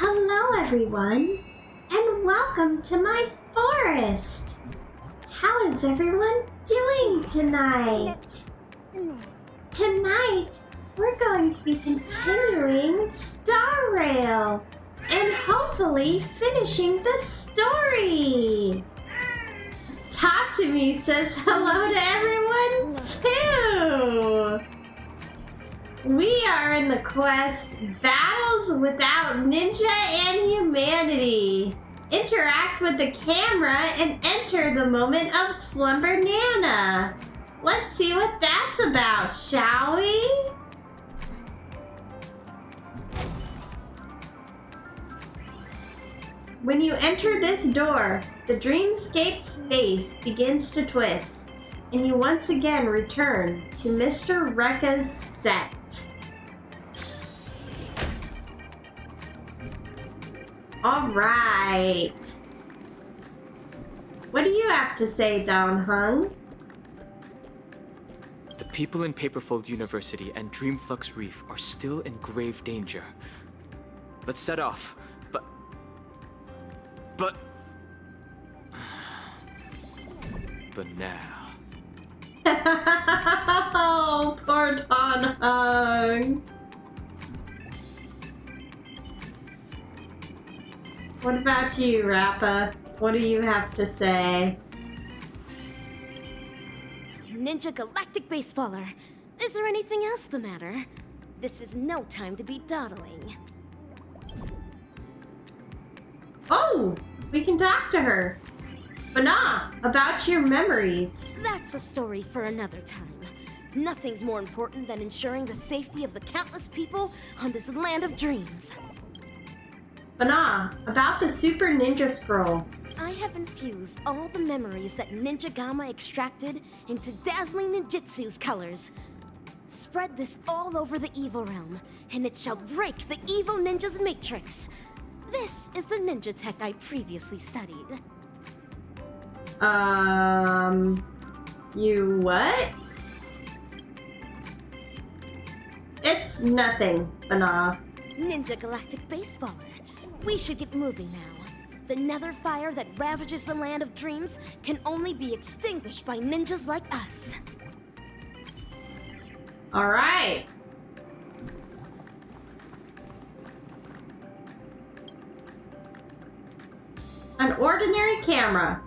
Hello everyone, and welcome to my forest! How is everyone doing tonight? Tonight, we're going to be continuing Star Rail and hopefully finishing the story! Tatsumi says hello to everyone too! We are in the quest Battles Without Ninja and Humanity. Interact with the camera and enter the moment of Slumber Nana. Let's see what that's about, shall we? When you enter this door, the dreamscape space begins to twist, and you once again return to Mr. Rekka's set. Alright. What do you have to say, Don Hung? The people in Paperfold University and Dreamflux Reef are still in grave danger. Let's set off, but... But now... Oh, poor Don Hung. What about you, Rappa? What do you have to say? Ninja Galactic Baseballer, is there anything else the matter? This is no time to be dawdling. Oh, we can talk to her. But nah, about your memories. That's a story for another time. Nothing's more important than ensuring the safety of the countless people on this land of dreams. But nah, about the Super Ninja Scroll. I have infused all the memories that Ninja Gamma extracted into dazzling ninjutsu's colors. Spread this all over the evil realm, and it shall break the evil ninja's matrix. This is the ninja tech I previously studied. You what? It's nothing, Bana. Ninja Galactic Baseballer, we should get moving now. The nether fire that ravages the land of dreams can only be extinguished by ninjas like us. Alright. An ordinary camera.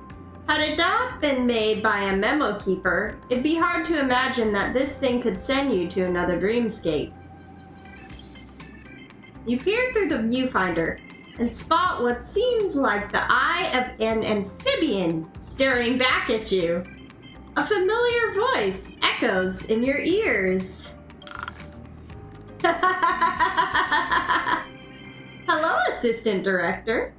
Had it not been made by a memo keeper, it'd be hard to imagine that this thing could send you to another dreamscape. You peer through the viewfinder and spot what seems like the eye of an amphibian staring back at you. A familiar voice echoes in your ears. Hello, Assistant Director.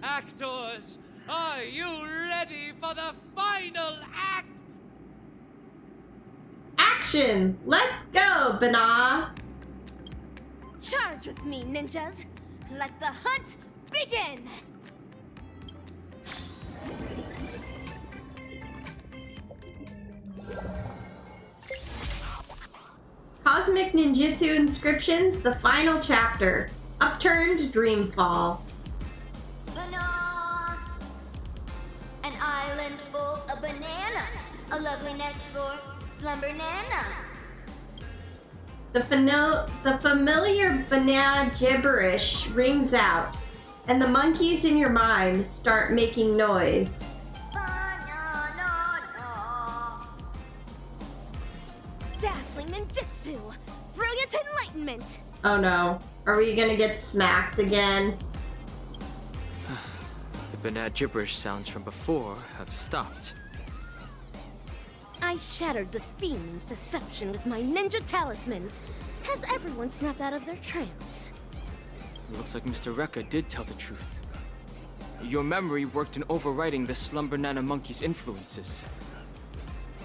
Actors, are you ready for the final act? Action! Let's go, Bana! Charge with me, ninjas! Let the hunt begin! Cosmic Ninjutsu Inscriptions, the final chapter. Upturned Dreamfall. Banana! An island full of bananas. A lovely nest for Slumber Nana. The familiar banana gibberish rings out, and the monkeys in your mind start making noise. Banana! Dazzling ninjutsu! Brilliant enlightenment! Oh no, are we gonna get smacked again? The banana gibberish sounds from before have stopped. I shattered the fiend's deception with my ninja talismans. Has everyone snapped out of their trance? It looks like Mr. Rekka did tell the truth. Your memory worked in overriding the Slumber Nana monkey's influences.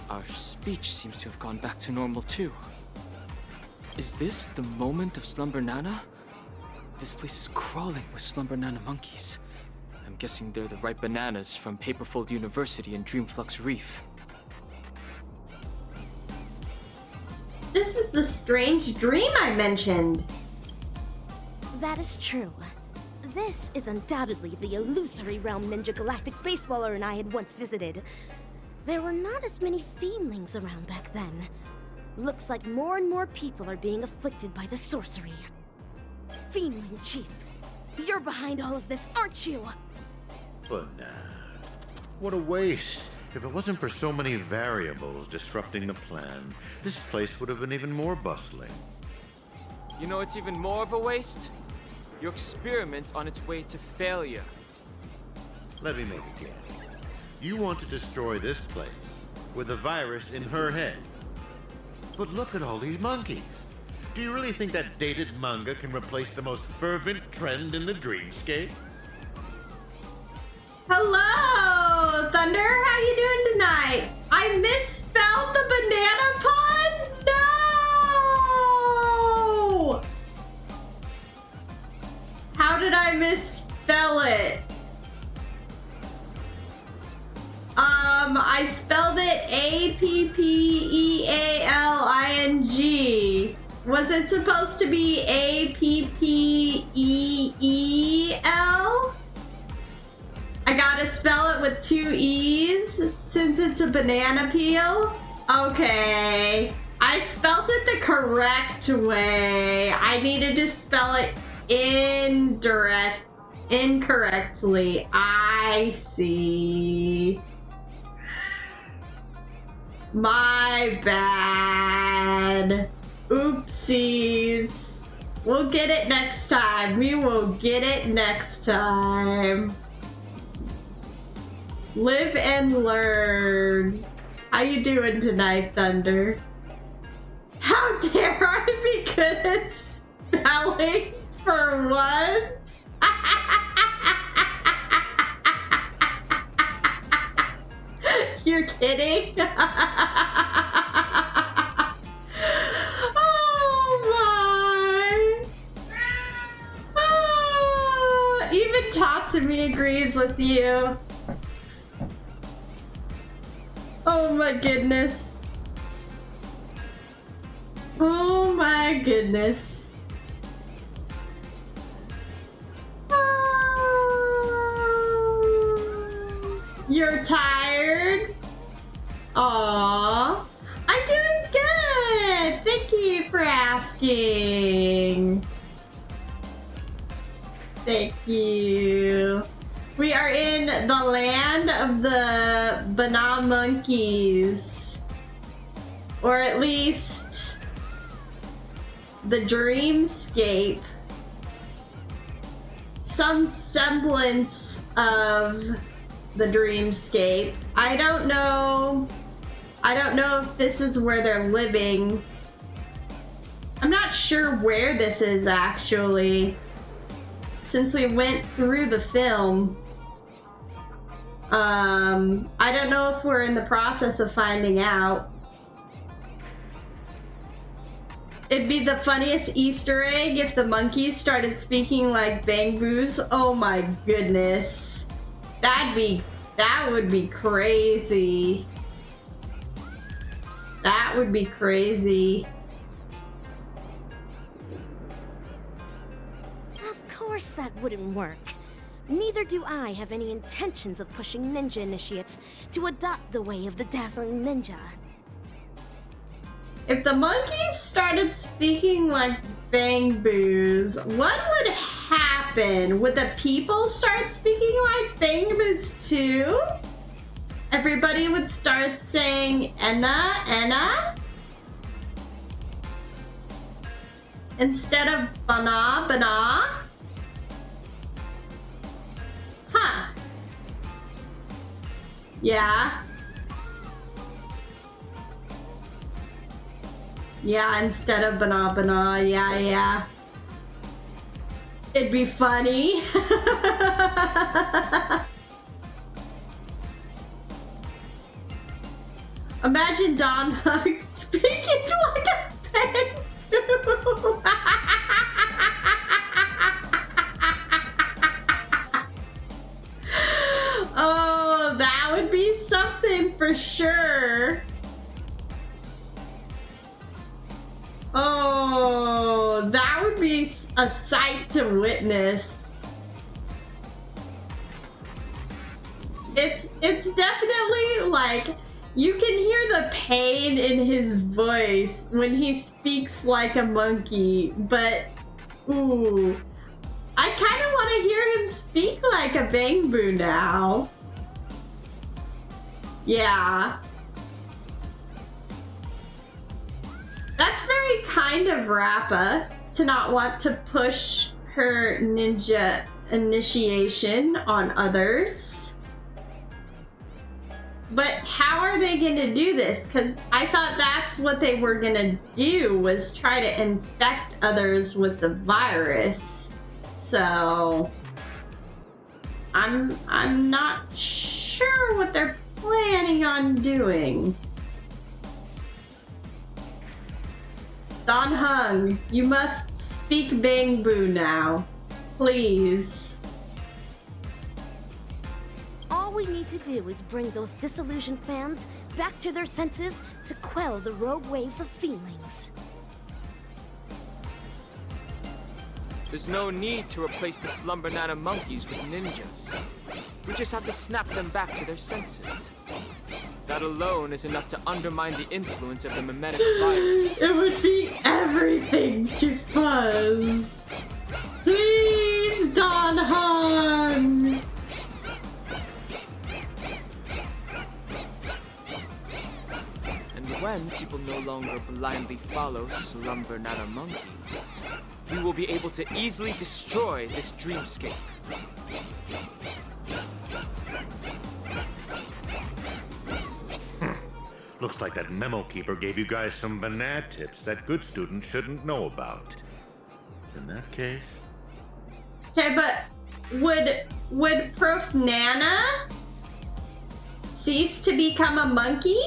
Our speech seems to have gone back to normal too. Is this the moment of Slumber Nana? This place is crawling with Slumber Nana monkeys. I'm guessing they're the right bananas from Paperfold University and Dreamflux Reef. This is the strange dream I mentioned. That is true. This is undoubtedly the illusory realm Ninja Galactic Baseballer and I had once visited. There were not as many fiendlings around back then. Looks like more and more people are being afflicted by the sorcery. Fiendling Chief, you're behind all of this, aren't you? But nah. What a waste. If it wasn't for so many variables disrupting the plan, this place would have been even more bustling. You know it's even more of a waste? Your experiment's on its way to failure. Let me make it clear. You want to destroy this place with a virus in her head. But look at all these monkeys. Do you really think that dated manga can replace the most fervent trend in the dreamscape? Hello, Thunder. How you doing tonight? I misspelled the banana pun? No! How did I misspell it? I spelled it Appealing. Was it supposed to be Appeel? I gotta spell it with 2 E's since it's a banana peel? Okay. I spelled it the correct way. I needed to spell it incorrectly. I see. My bad. Oopsies. We'll get it next time. We will get it next time. Live and learn. How you doing tonight, Thunder? How dare I be good at spelling for once? You're kidding? Oh my. Oh, even Tatsumi agrees with you. Oh my goodness. Oh my goodness. You're tired? Aww. I'm doing good. Thank you for asking. Thank you. We are in the land of the banana monkeys. Or at least the dreamscape. Some semblance of the dreamscape. I don't know if this is where they're living. I'm not sure where this is actually, since we went through the film. I don't know if we're in the process of finding out. It'd be the funniest Easter egg if the monkeys started speaking like Bangboos. Oh my goodness. That would be crazy. That would be crazy. Of course that wouldn't work. Neither do I have any intentions of pushing ninja initiates to adopt the way of the dazzling ninja. If the monkeys started speaking like Bangboos, what would happen? Would the people start speaking like Bangboos too? Everybody would start saying Enna, Enna? Instead of Bana, Bana? Huh. Yeah. Yeah, instead of Bana, Bana. Yeah, yeah. It'd be funny. Imagine Don Hug speaking like a penguin. Oh, that would be something for sure. Oh, that would be a sight to witness. it's definitely like you can hear the pain in his voice when he speaks like a monkey, but ooh, I kind of want to hear him speak like a Bangbu now. Yeah. That's very kind of Rappa to not want to push her ninja initiation on others. But how are they gonna do this? Because I thought that's what they were gonna do, was try to infect others with the virus. So I'm not sure what they're planning on doing. Don Hung, you must speak Bangbu now. Please. All we need to do is bring those disillusioned fans back to their senses to quell the rogue waves of feelings. There's no need to replace the Slumber Nana monkeys with ninjas. We just have to snap them back to their senses. That alone is enough to undermine the influence of the mimetic virus. It would be everything to Fuzz. Please, Don Hung. And when people no longer blindly follow Slumber Nana Monkey, we will be able to easily destroy this dreamscape. Looks like that memo keeper gave you guys some banana tips that good students shouldn't know about. In that case... Okay, but would Prof. Nana cease to become a monkey?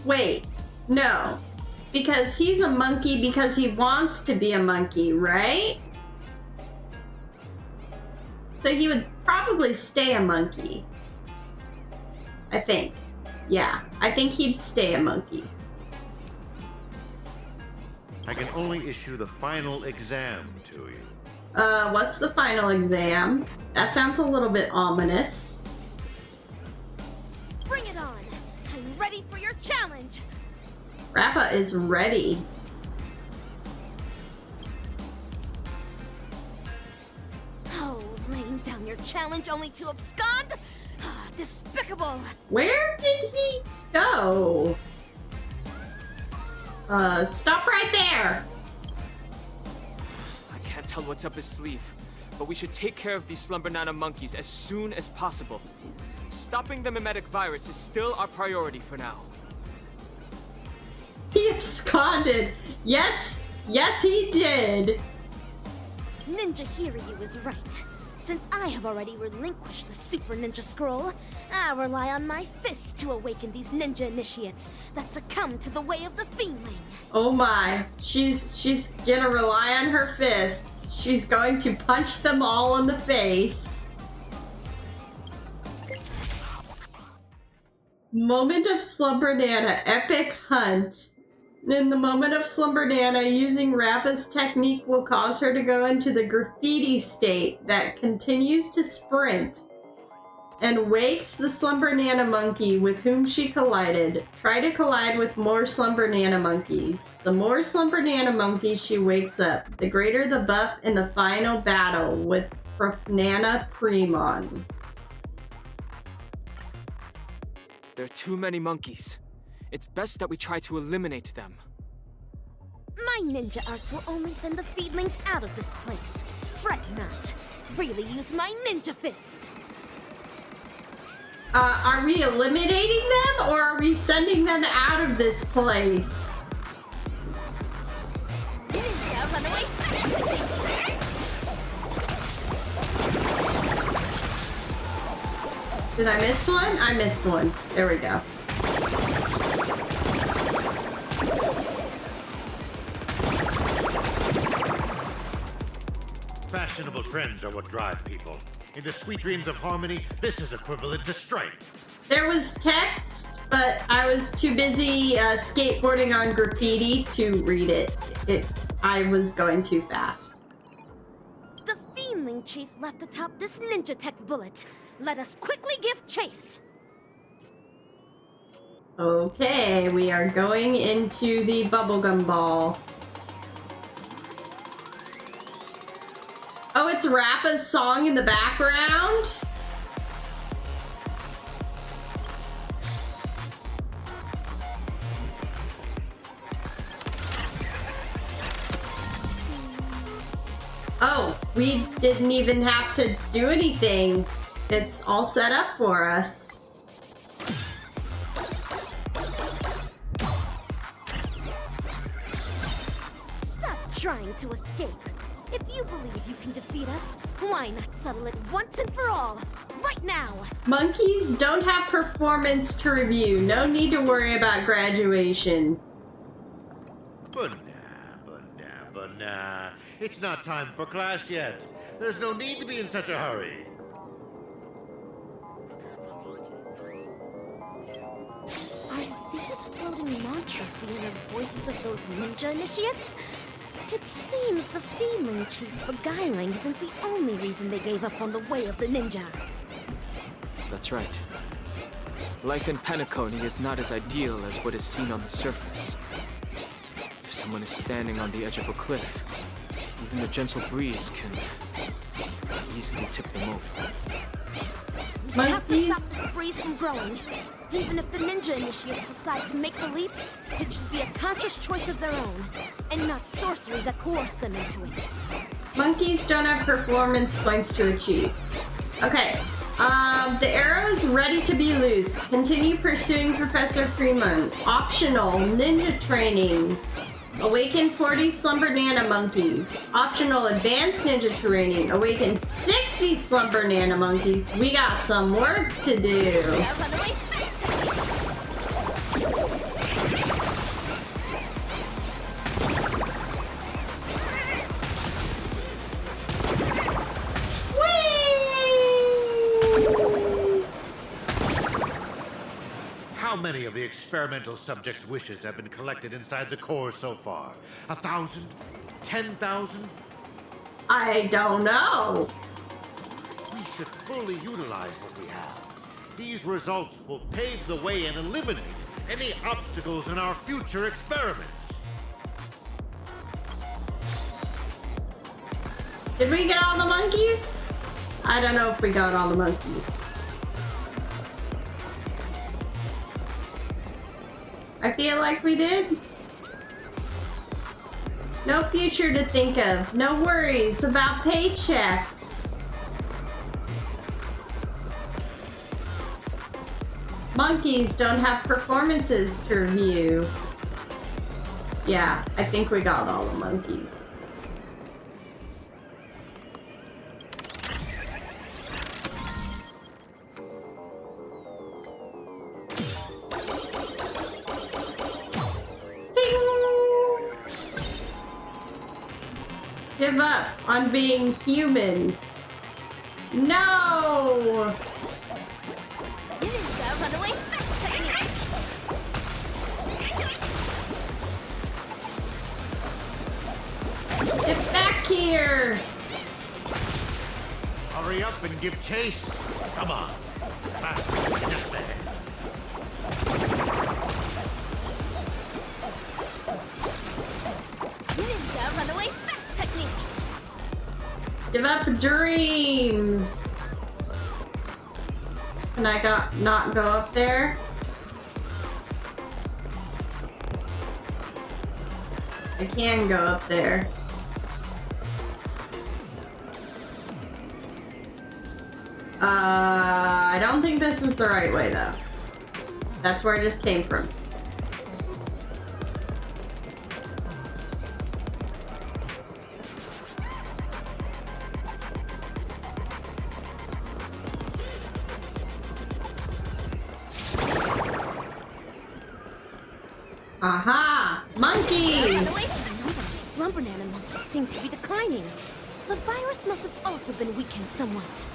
Wait, no. Because he's a monkey because he wants to be a monkey, right? So he would probably stay a monkey. I think. Yeah, I think he'd stay a monkey. I can only issue the final exam to you. What's the final exam? That sounds a little bit ominous. Bring it on! I'm ready for your challenge! Rappa is ready. Oh, laying down your challenge only to abscond? Ah, despicable! Where did he go? Stop right there! I can't tell what's up his sleeve, but we should take care of these Slumber Nana monkeys as soon as possible. Stopping the mimetic virus is still our priority for now. He absconded. Yes, yes he did. Ninja Hiryu is right. Since I have already relinquished the Super Ninja Scroll, I rely on my fists to awaken these ninja initiates that succumb to the way of the feeling. Oh my, she's gonna rely on her fists. She's going to punch them all in the face. Moment of Slumber Nana, epic hunt. In the moment of Slumber Nana, using Rappa's technique will cause her to go into the graffiti state that continues to sprint and wakes the Slumber Nana monkey with whom she collided. Try to collide with more Slumber Nana monkeys. The more Slumber Nana monkeys she wakes up, the greater the buff in the final battle with Prof. Nana Premon. There are too many monkeys. It's best that we try to eliminate them. My ninja arts will only send the feedlings out of this place. Fret not. Freely use my ninja fist. Are we eliminating them or are we sending them out of this place? Ninja runaway fast. Did I miss one? I missed one. There we go. Fashionable trends are what drive people. In the sweet dreams of harmony, this is equivalent to strength. There was text, but I was too busy skateboarding on graffiti to read it. I was going too fast. The feeling Feemling Chief left atop this ninja tech bullet. Let us quickly give chase. Okay, we are going into the bubblegum ball. Oh, it's Rappa's song in the background? Oh, we didn't even have to do anything. It's all set up for us. Stop trying to escape. If you believe you can defeat us, why not settle it once and for all, right now? Monkeys don't have performance to review. No need to worry about graduation. But nah. It's not time for class yet. There's no need to be in such a hurry. Are these floating mantras the inner voices of those ninja initiates? It seems the Feemling Chief's beguiling isn't the only reason they gave up on the way of the ninja. That's right. Life in Penacony is not as ideal as what is seen on the surface. If someone is standing on the edge of a cliff, even the gentle breeze can easily tip them over. We have to stop this breeze from growing. Even if the ninja initiates decide to make the leap, it should be a conscious choice of their own, and not sorcery that coerced them into it. Monkeys don't have performance points to achieve. Okay, the arrow is ready to be loose. Continue pursuing Professor Fremont. Optional, ninja training. Awaken 40 Slumber Nana Monkeys. Optional, advanced ninja training. Awaken 60 Slumber Nana Monkeys. We got some work to do. How many of the experimental subjects' wishes have been collected inside the core so far? 1,000? 10,000? I don't know. We should fully utilize what we have. These results will pave the way and eliminate any obstacles in our future experiments. Did we get all the monkeys? I don't know if we got all the monkeys. I feel like we did. No future to think of. No worries about paychecks. Monkeys don't have performances to review. Yeah, I think we got all the monkeys. Give up on being human. No! Get back here! Hurry up and give chase. Come on. Faster, just there. Ninja runaway fast technique. Give up dreams. Can I not go up there? I can go up there. I don't think this is the right way though. That's where I just came from. Aha! Monkeys! The number of slumber nana monkeys seems to be declining. The virus must have also been weakened somewhat.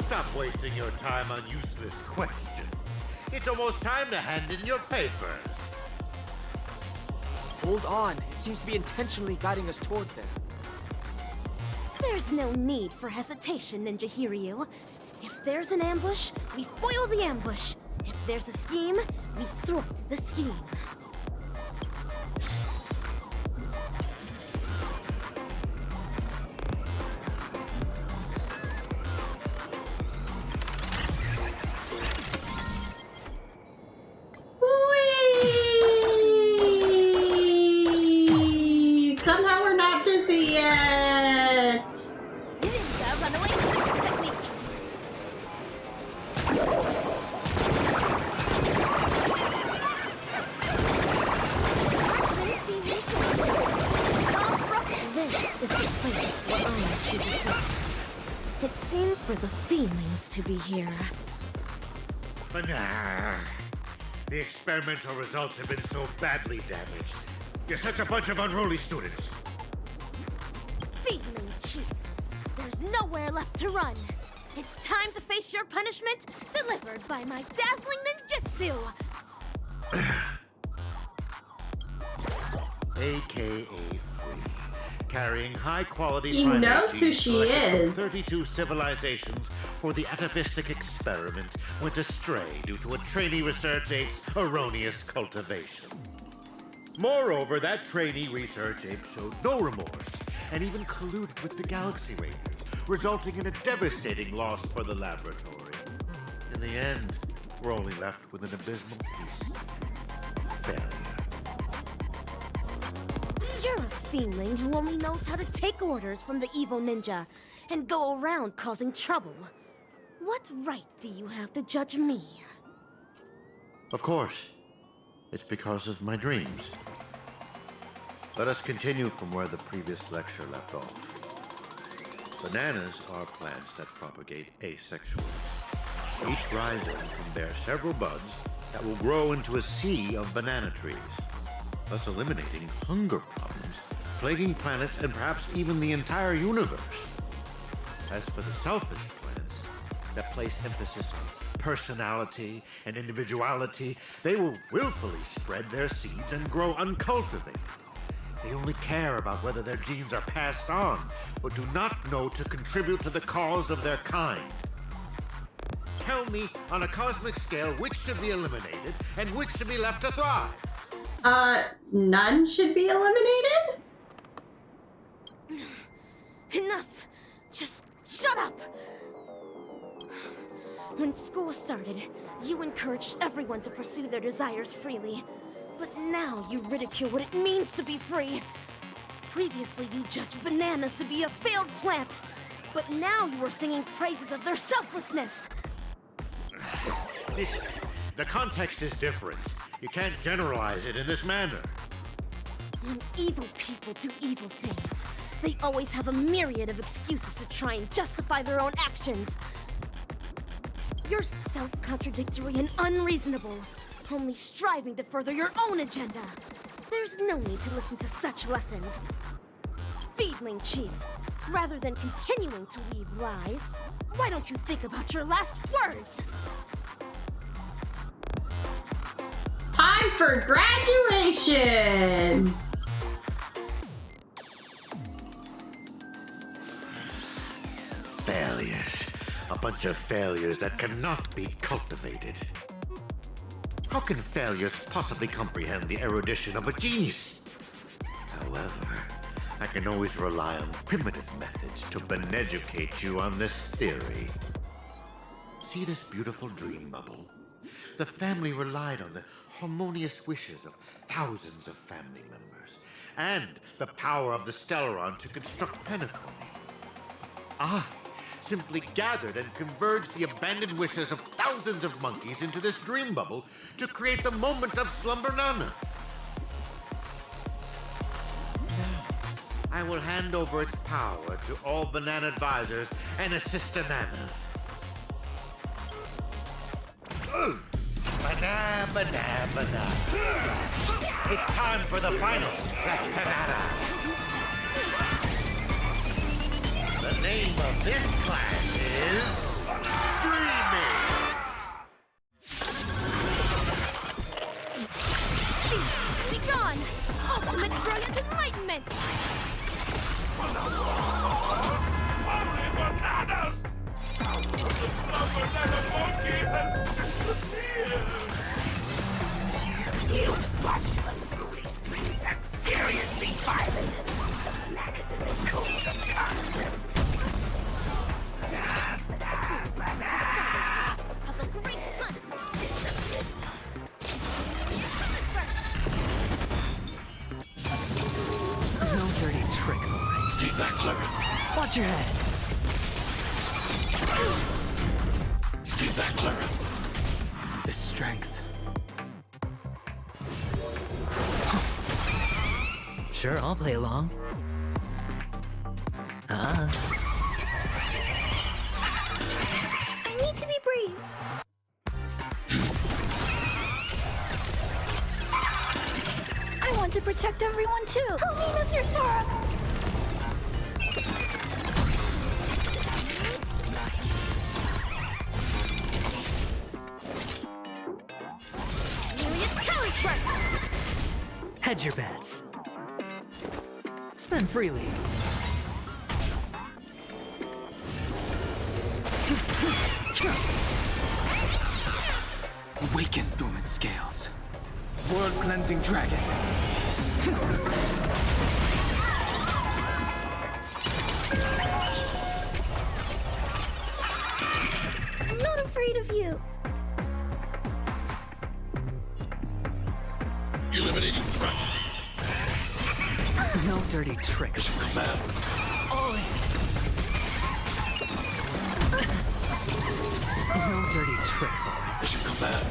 stop wasting your time on useless questions. It's almost time to hand in your papers. Hold on. It seems to be intentionally guiding us toward there. There's no need for hesitation, Ninja Hiryu. If there's an ambush, we foil the ambush. If there's a scheme, we thwart the scheme. Whee! Somehow we're not dizzy yet. Ninja runaway flex technique. This is the place where I should be found. It seemed for the feelings to be here. But nah. The experimental results have been so badly damaged. You're such a bunch of unruly students. Feeling Chief, there's nowhere left to run. It's time to face your punishment, delivered by my dazzling ninjutsu. AKA 3. Carrying high-quality He primate knows who genes she collected from is. 32 civilizations for the atavistic experiment went astray due to a trainee research ape's erroneous cultivation. Moreover, that trainee research ape showed no remorse and even colluded with the Galaxy Rangers, resulting in a devastating loss for the laboratory. In the end, we're only left with an abysmal piece. Failure. You're a feeling who only knows how to take orders from the evil ninja and go around causing trouble. What right do you have to judge me? Of course. It's because of my dreams. Let us continue from where the previous lecture left off. Bananas are plants that propagate asexually. Each rhizome can bear several buds that will grow into a sea of banana trees, thus eliminating hunger problems, plaguing planets and perhaps even the entire universe. As for the selfish plants that place emphasis on personality and individuality, they will willfully spread their seeds and grow uncultivated. They only care about whether their genes are passed on, but do not know to contribute to the cause of their kind. Tell me, on a cosmic scale, which should be eliminated and which should be left to thrive? None should be eliminated? Enough! Just shut up! When school started, you encouraged everyone to pursue their desires freely. But now you ridicule what it means to be free. Previously, you judged bananas to be a failed plant. But now you are singing praises of their selflessness. The context is different. You can't generalize it in this manner. When evil people do evil things, they always have a myriad of excuses to try and justify their own actions. You're self-contradictory and unreasonable, only striving to further your own agenda. There's no need to listen to such lessons. Feedling Chief, rather than continuing to weave lies, why don't you think about your last words? Time for graduation! Failures. A bunch of failures that cannot be cultivated. How can failures possibly comprehend the erudition of a genius? However, I can always rely on primitive methods to beneducate you on this theory. See this beautiful dream bubble? The family relied on the harmonious wishes of thousands of family members and the power of the Stellaron to construct Penacony. Simply gathered and converged the abandoned wishes of thousands of monkeys into this dream bubble to create the moment of Slumber Nana. I will hand over its power to all banana advisors and assist-ananas. Banana, banana, banana. It's time for the final Sonata. The name of this class is Watch your head. Stay back, Clara. The strength. Sure, I'll play along. I need to be brave. I want to protect everyone too. Help me, Mr. Sora. Myriad color burst. Hedge your bets. Spend freely. Awaken, dormant scales. World-cleansing dragon. I'm not afraid of you. Eliminating threat. No dirty tricks. Mission command. All in. No dirty tricks, all right? Mission command.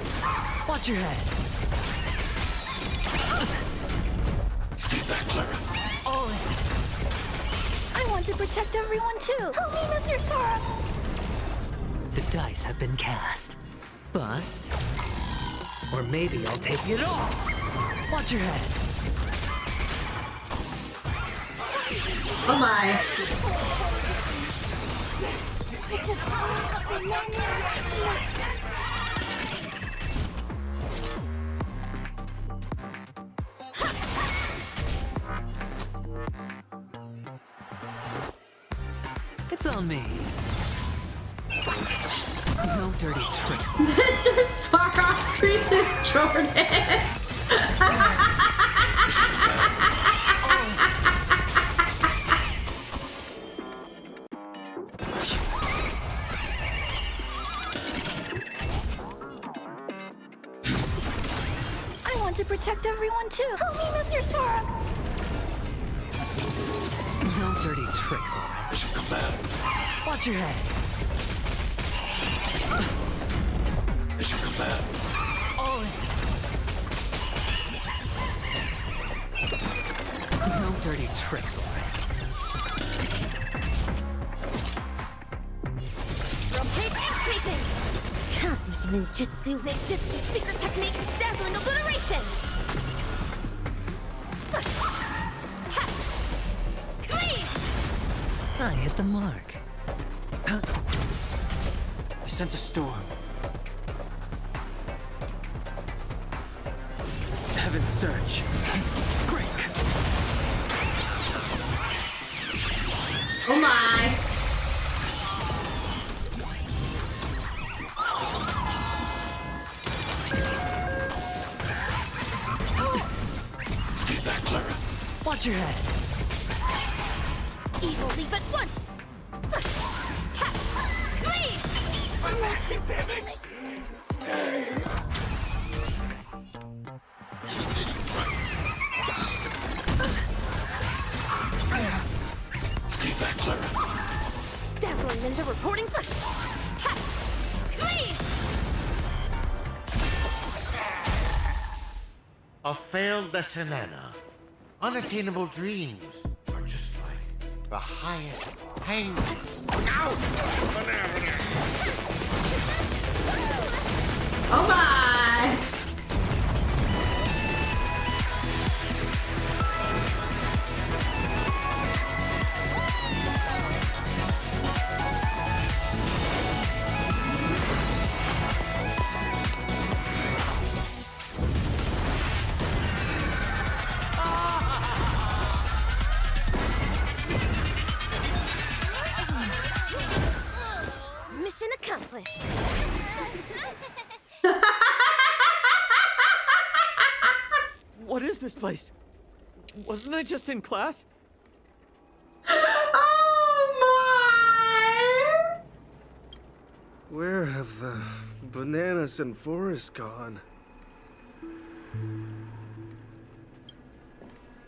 Watch your head. Stay back, Clara. All in. I want to protect everyone too. Help me, Mr. Sora. The dice have been cast. Bust. Or maybe I'll take it all. Watch your head. Oh my. It's on me. No dirty tricks. Mr. Sparrow creases Jordan. I want to protect everyone too. Help me, Mr. Sora. No dirty tricks, all right? Mission command. Watch your head. Mission command. All in. No dirty tricks, all right? Rotate increasing. Cosmic ninjutsu, secret technique, dazzling obliteration. Cleave. I hit the mark. I sense a storm. Heaven's surge. Break. Oh my. Stay back, Clara. Watch your head. Evil leave at once. Cleave. Stay back, Clara. Dazzling ninja reporting first. Cleave. A failed lesson, Anna. Unattainable dreams are just like the highest pain. Ow! Oh my. Mission accomplished. What is this place? Wasn't I just in class? Oh my. Where have the bananas and forest gone?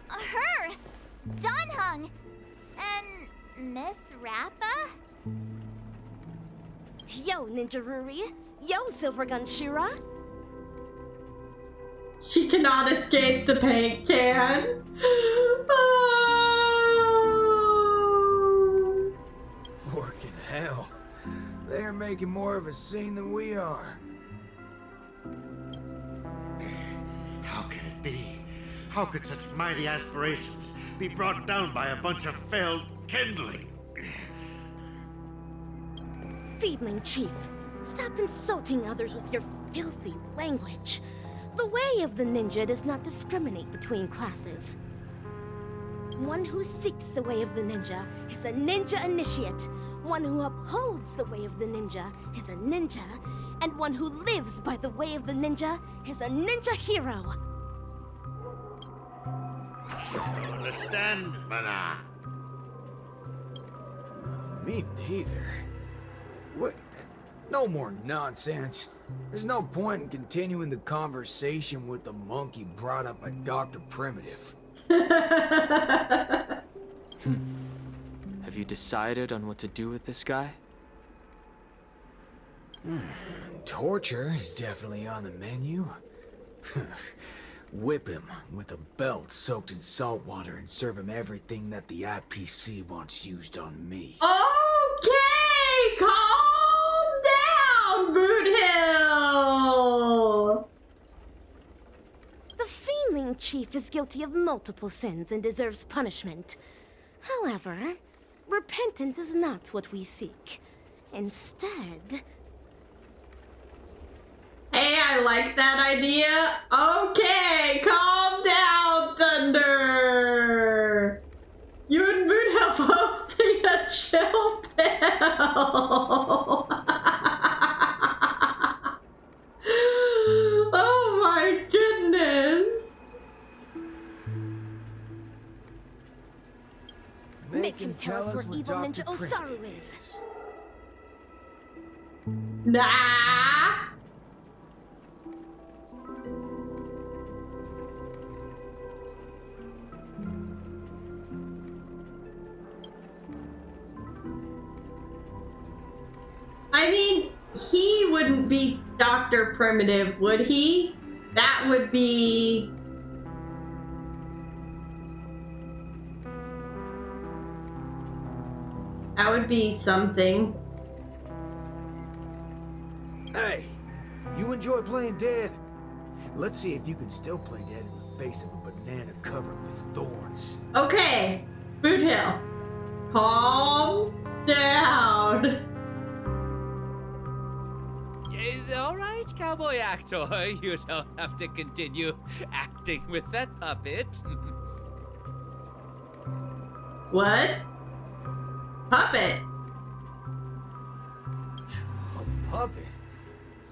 Her! Danhung! And Meg? Miss Rappa? Yo, Ninja Ruri. Yo, Silvergun Shira. She cannot escape the paint can. Oh. Forking hell. They're making more of a scene than we are. How can it be? How could such mighty aspirations be brought down by a bunch of failed kindling? Feedling Chief, stop insulting others with your filthy language. The way of the ninja does not discriminate between classes. One who seeks the way of the ninja is a ninja initiate. One who upholds the way of the ninja is a ninja. And one who lives by the way of the ninja is a ninja hero. Don't understand, Mana. Me neither. What? No more nonsense. There's no point in continuing the conversation with the monkey brought up by Dr. Primitive. Have you decided on what to do with this guy? Torture is definitely on the menu. Whip him with a belt soaked in salt water and serve him everything that the IPC wants used on me. Okay, calm down, Boot Hill. The Feeling Chief is guilty of multiple sins and deserves punishment. However, repentance is not what we seek. Instead... Hey, I like that idea. Okay, calm down, Thunder. You and Boot Hill both be a chill pill. Oh my goodness. Make him tell us where evil Ninja Osaru is. Nah. I mean, he wouldn't be Dr. Primitive, would he? That would be... That would be something. Hey, you enjoy playing dead? Let's see if you can still play dead in the face of a banana covered with thorns. Okay, Boot Hill, calm down. All right, cowboy actor. You don't have to continue acting with that puppet. What? Puppet? A puppet?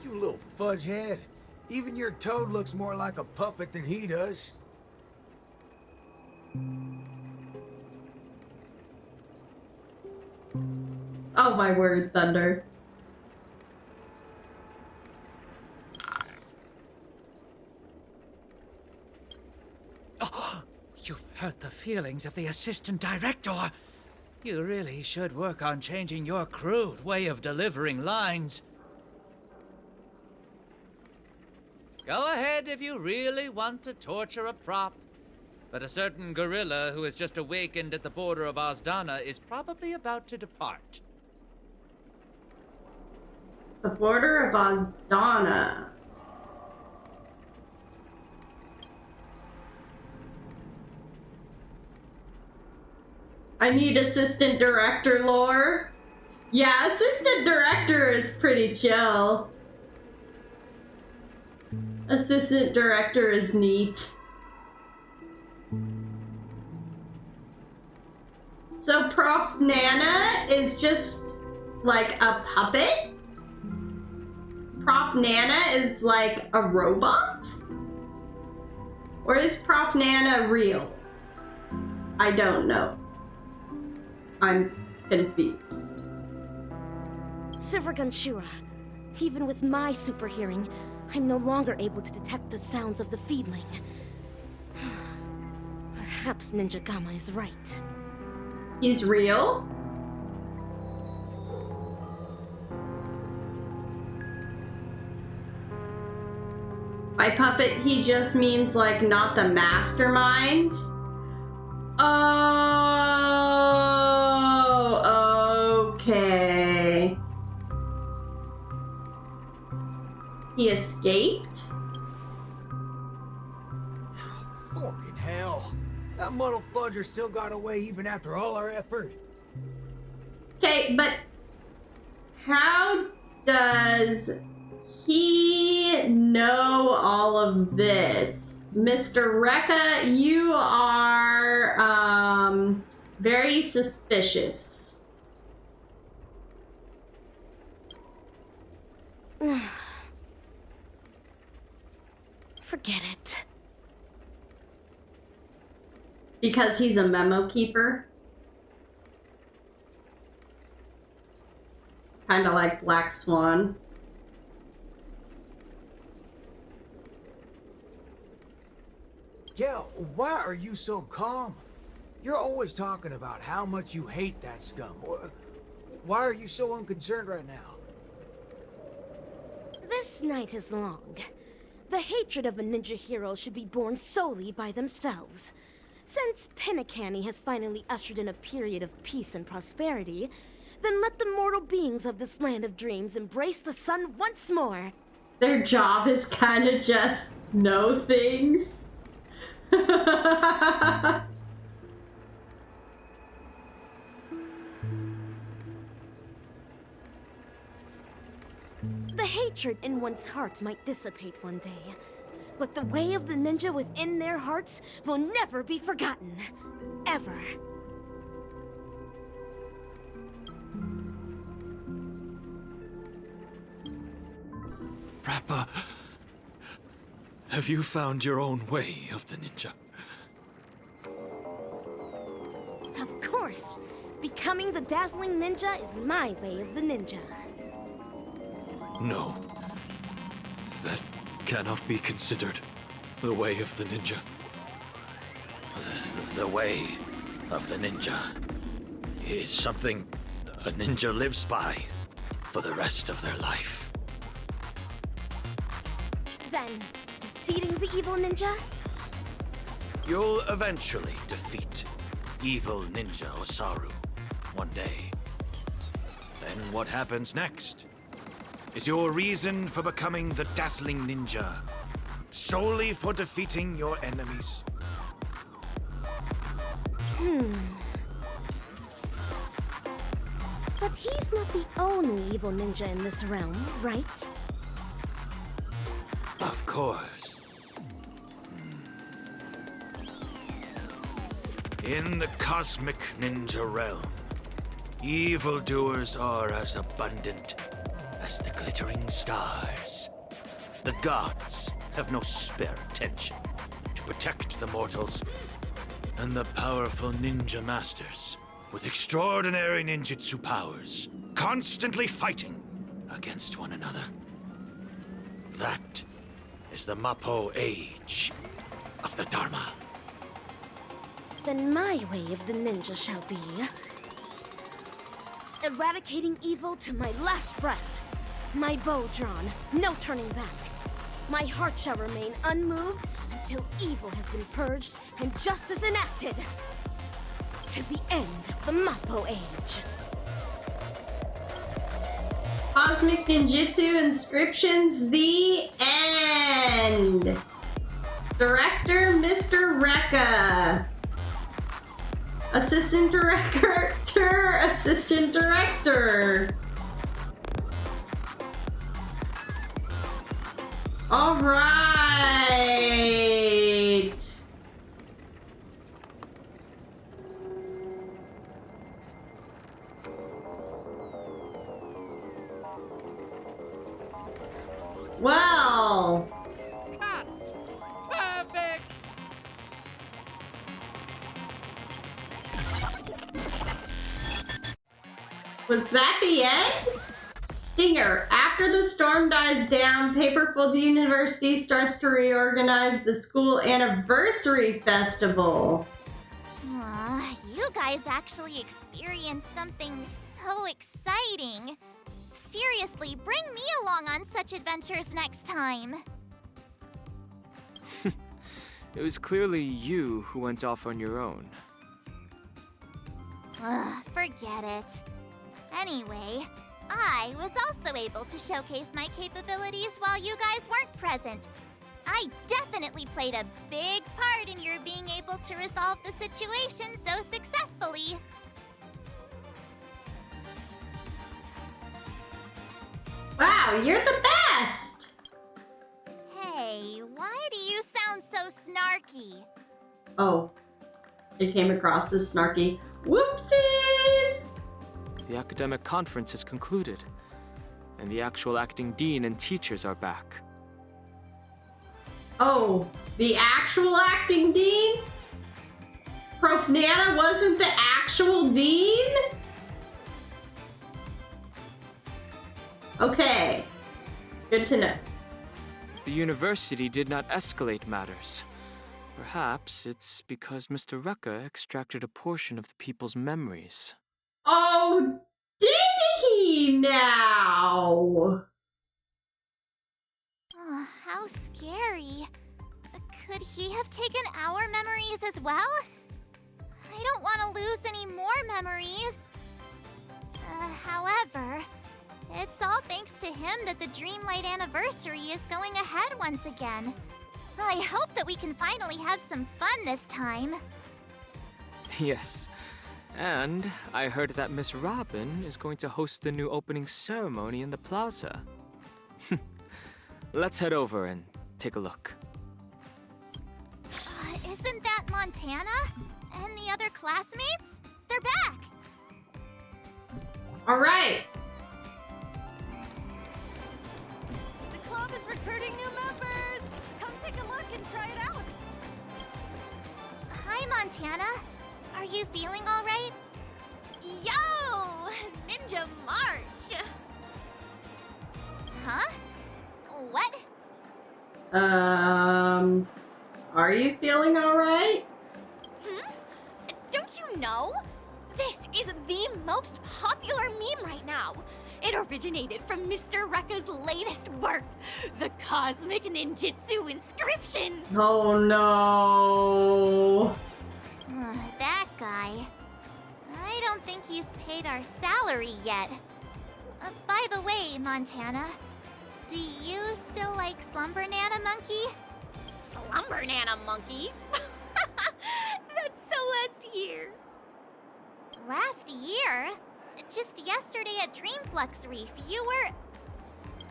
You little fudge head. Even your toad looks more like a puppet than he does. Oh my word, Thunder. You've hurt the feelings of the assistant director. You really should work on changing your crude way of delivering lines. Go ahead if you really want to torture a prop. But a certain gorilla who has just awakened at the border of Ozdana is probably about to depart. The border of Ozdana. I need assistant director lore. Yeah, assistant director is pretty chill. Assistant director is neat. So Prof. Nana is just like a puppet? Prof. Nana is like a robot? Or is Prof. Nana real? I don't know. I'm confused. Silvergun Shura, even with my super hearing, I'm no longer able to detect the sounds of the feedling. Perhaps Ninja Gamma is right. He's real? By puppet, he just means like not the mastermind. Oh, okay. He escaped? Forking hell. That muddle fudger still got away even after all our effort. Okay, but how does he know all of this? Mr. Rekka, you are very suspicious. Forget it. Because he's a memo keeper? Kind of like Black Swan. Yeah, why are you so calm? You're always talking about how much you hate that scum. Why are you so unconcerned right now? This night is long. The hatred of a ninja hero should be borne solely by themselves. Since Pinnacanny has finally ushered in a period of peace and prosperity, then let the mortal beings of this land of dreams embrace the sun once more. Their job is kind of just know things. The hatred in one's heart might dissipate one day, but the way of the ninja within their hearts will never be forgotten. Ever. Rappa, have you found your own way of the ninja? Of course. Becoming the dazzling ninja is my way of the ninja. No. That cannot be considered the way of the ninja. The way of the ninja is something a ninja lives by for the rest of their life. Then, defeating the evil ninja? You'll eventually defeat evil ninja Osaru one day. Then what happens next is your reason for becoming the dazzling ninja, solely for defeating your enemies. But he's not the only evil ninja in this realm, right? Of course. In the cosmic ninja realm, evildoers are as abundant as the glittering stars. The gods have no spare attention to protect the mortals, and the powerful ninja masters with extraordinary ninjutsu powers constantly fighting against one another. That is the Mappo age of the Dharma. Then my way of the ninja shall be eradicating evil to my last breath. My bow drawn, no turning back. My heart shall remain unmoved until evil has been purged and justice enacted. To the end of the Mappo age. Cosmic Ninjutsu Inscriptions, the end. Director, Mr. Rekka. Assistant Director, Assistant Director. All right. Well. Cut! Perfect! Was that the end? Stinger. After the storm dies down, Paperfold University starts to reorganize the school anniversary festival. Aw, you guys actually experienced something so exciting. Seriously, bring me along on such adventures next time. It was clearly you who went off on your own. Ugh, forget it. Anyway, I was also able to showcase my capabilities while you guys weren't present. I definitely played a big part in your being able to resolve the situation so successfully. Wow, you're the best! Hey, why do you sound so snarky? Oh, it came across as snarky. Whoopsies! The academic conference has concluded, and the actual acting dean and teachers are back. Oh, the actual acting dean? Prof. Nana wasn't the actual dean? Okay, good to know. The university did not escalate matters. Perhaps it's because Mr. Rekka extracted a portion of the people's memories. Oh, did he now? Oh, how scary. Could he have taken our memories as well? I don't want to lose any more memories. However, it's all thanks to him that the Dreamlight anniversary is going ahead once again. I hope that we can finally have some fun this time. Yes, and I heard that Miss Robin is going to host the new opening ceremony in the plaza. Let's head over and take a look. Isn't that Montana? And the other classmates? They're back! All right. The club is recruiting new members! Come take a look and try it out! Hi, Montana. Are you feeling all right? Yo! Ninja March! Huh? What? Are you feeling all right? Don't you know? This is the most popular meme right now. It originated from Mr. Rekka's latest work, the Cosmic Ninjutsu Inscriptions. Oh no. That guy. I don't think he's paid our salary yet. By the way, Montana, do you still like Slumber Nana Monkey? Slumber Nana Monkey? That's so last year. Last year? Just yesterday at Dreamflux Reef, you were...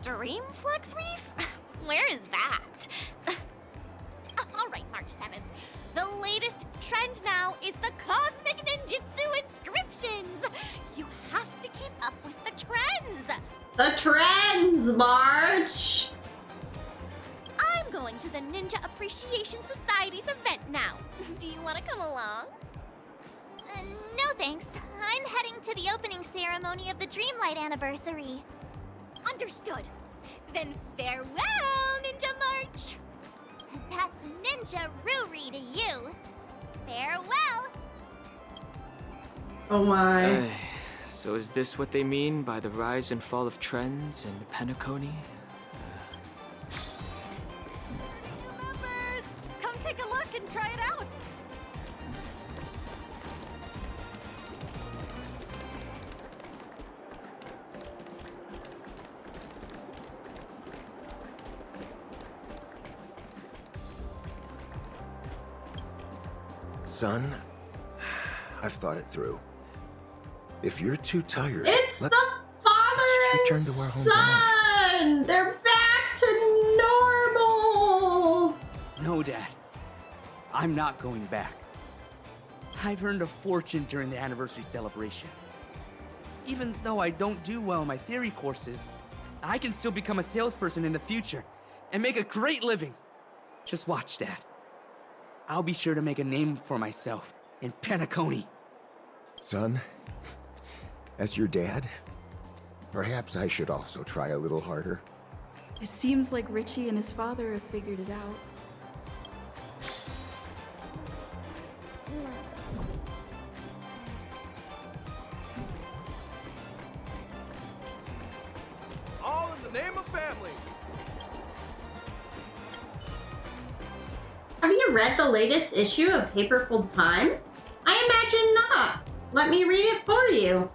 Dreamflux Reef? Where is that? All right, March 7th. The latest trend now is the Cosmic Ninjutsu Inscriptions. You have to keep up with the trends. The trends, March. I'm going to the Ninja Appreciation Society's event now. Do you want to come along? No thanks. I'm heading to the opening ceremony of the Dreamlight anniversary. Understood. Then farewell, Ninja March. That's Ninja Ruri to you. Farewell. Oh my. So is this what they mean by the rise and fall of trends in Penacony? New members, come take a look and try it out. Son, I've thought it through. If you're too tired, It's let's the father just return and to our son. They're back to normal. No, Dad. I'm not going back. I've earned a fortune during the anniversary celebration. Even though I don't do well in my theory courses, I can still become a salesperson in the future and make a great living. Just watch, Dad. I'll be sure to make a name for myself in Penacony. Son, as your dad, perhaps I should also try a little harder. It seems like Richie and his father have figured it out. All in the name of family. Have you read the latest issue of Paperfold Times? I imagine not. Let me read it for you.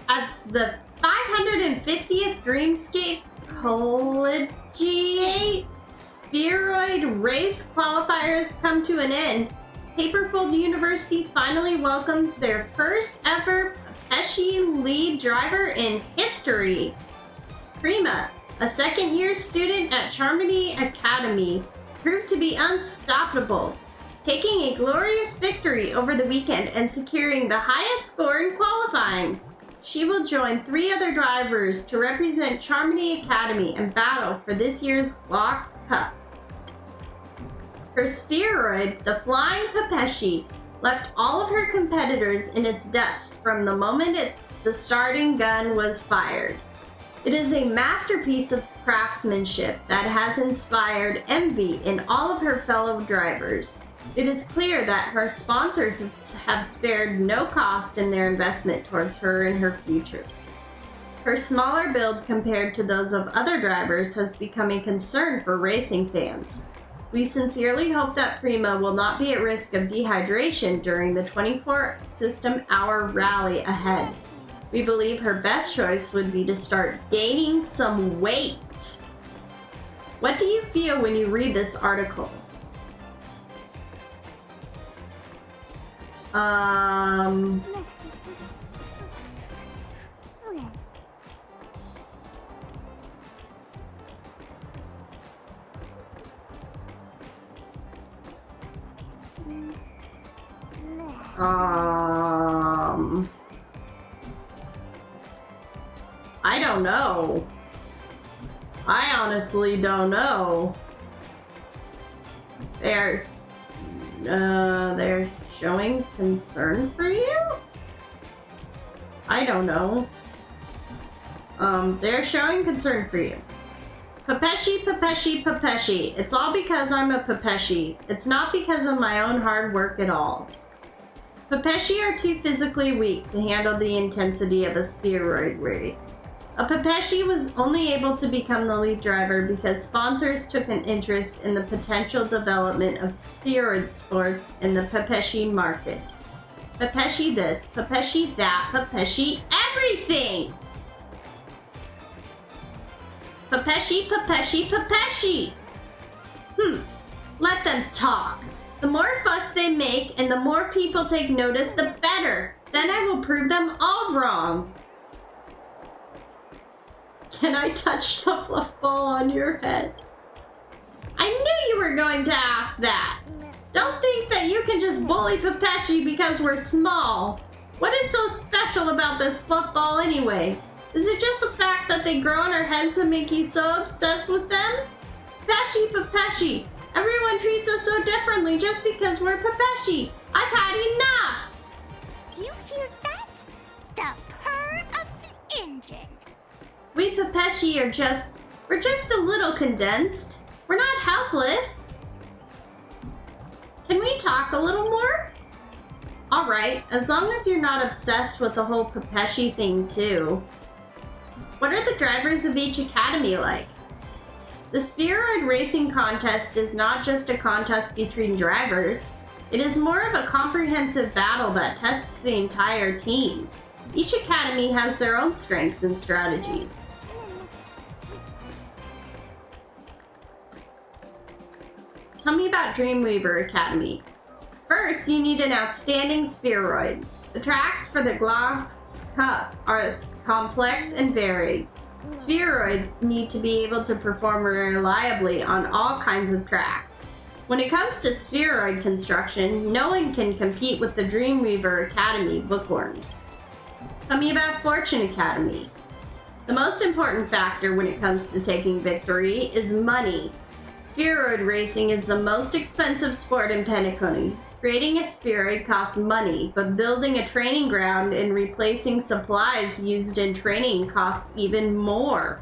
That's the 550th Dreamscape Collegiate Spheroid Race Qualifiers come to an end. Paperfold University finally welcomes their first ever Pepeshi lead driver in history. Prima, a second-year student at Charmony Academy, proved to be unstoppable, taking a glorious victory over the weekend and securing the highest score in qualifying. She will join 3 other drivers to represent Charmony Academy and battle for this year's Locks Cup. Her spheroid, the Flying Pepeshi, left all of her competitors in its dust from the moment the starting gun was fired. It is a masterpiece of craftsmanship that has inspired envy in all of her fellow drivers. It is clear that her sponsors have spared no cost in their investment towards her and her future. Her smaller build compared to those of other drivers has become a concern for racing fans. We sincerely hope that Prima will not be at risk of dehydration during the 24 system hour rally ahead. We believe her best choice would be to start gaining some weight. What do you feel when you read this article? I don't know. I honestly don't know. They're showing concern for you? I don't know. They're showing concern for you. Pepeshi, Pepeshi, Pepeshi. It's all because I'm a Pepeshi. It's not because of my own hard work at all. Pepeshi are too physically weak to handle the intensity of a spheroid race. A Pepeshi was only able to become the lead driver because sponsors took an interest in the potential development of spheroid sports in the Pepeshi market. Pepeshi this, Pepeshi that, Pepeshi everything! Pepeshi, Pepeshi, Pepeshi! Let them talk. The more fuss they make and the more people take notice, the better. Then I will prove them all wrong. Can I touch the fluff ball on your head? I knew you were going to ask that. Don't think that you can just bully Pepeshi because we're small. What is so special about this fluff ball anyway? Is it just the fact that they grow on our heads and make you so obsessed with them? Pepeshi, Pepeshi. Everyone treats us so differently just because we're Pepeshi. I've had enough. Do you hear that? The purr of the engine. We Pepeshi we're just a little condensed. We're not helpless. Can we talk a little more? Alright, as long as you're not obsessed with the whole Pepeshi thing too. What are the drivers of each academy like? The spheroid racing contest is not just a contest between drivers. It is more of a comprehensive battle that tests the entire team. Each academy has their own strengths and strategies. Tell me about Dreamweaver Academy. First, you need an outstanding spheroid. The tracks for the Gloss Cup are complex and varied. Spheroids need to be able to perform reliably on all kinds of tracks. When it comes to spheroid construction, no one can compete with the Dreamweaver Academy bookworms. Tell me about Fortune Academy. The most important factor when it comes to taking victory is money. Spheroid racing is the most expensive sport in Penacony. Creating a spheroid costs money, but building a training ground and replacing supplies used in training costs even more.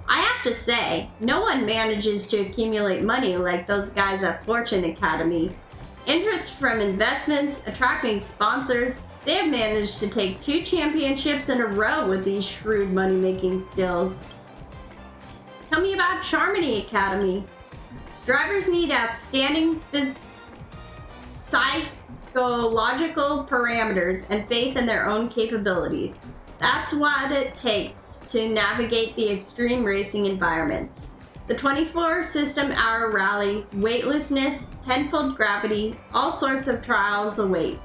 I have to say, no one manages to accumulate money like those guys at Fortune Academy. Interest from investments, attracting sponsors, they have managed to take 2 championships in a row with these shrewd money-making skills. Tell me about Charmony Academy. Drivers need outstanding psychological parameters and faith in their own capabilities. That's what it takes to navigate the extreme racing environments. The 24 system-hour rally, weightlessness, tenfold gravity, all sorts of trials await.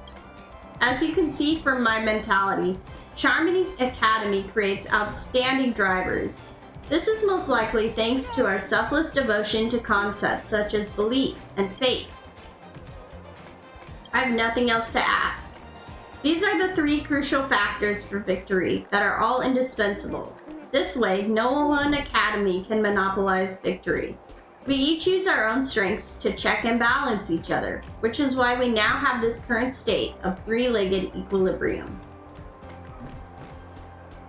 As you can see from my mentality, Charmony Academy creates outstanding drivers. This is most likely thanks to our selfless devotion to concepts such as belief and faith. I have nothing else to ask. These are the 3 crucial factors for victory that are all indispensable. This way, no one academy can monopolize victory. We each use our own strengths to check and balance each other, which is why we now have this current state of 3-legged equilibrium.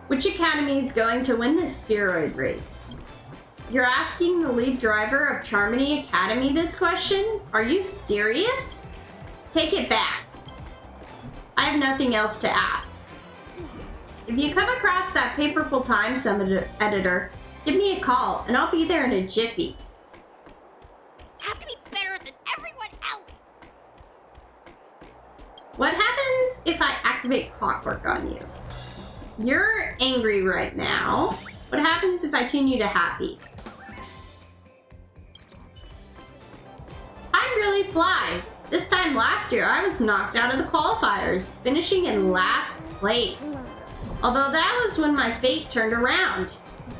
Which academy is going to win this spheroid race? You're asking the lead driver of Charmony Academy this question? Are you serious? Take it back. I have nothing else to ask. If you come across that Paperful Times editor, give me a call and I'll be there in a jiffy. Have to be better than everyone else. What happens if I activate clockwork on you? You're angry right now. What happens if I tune you to happy? Time really flies. This time last year, I was knocked out of the qualifiers, finishing in last place. Although that was when my fate turned around.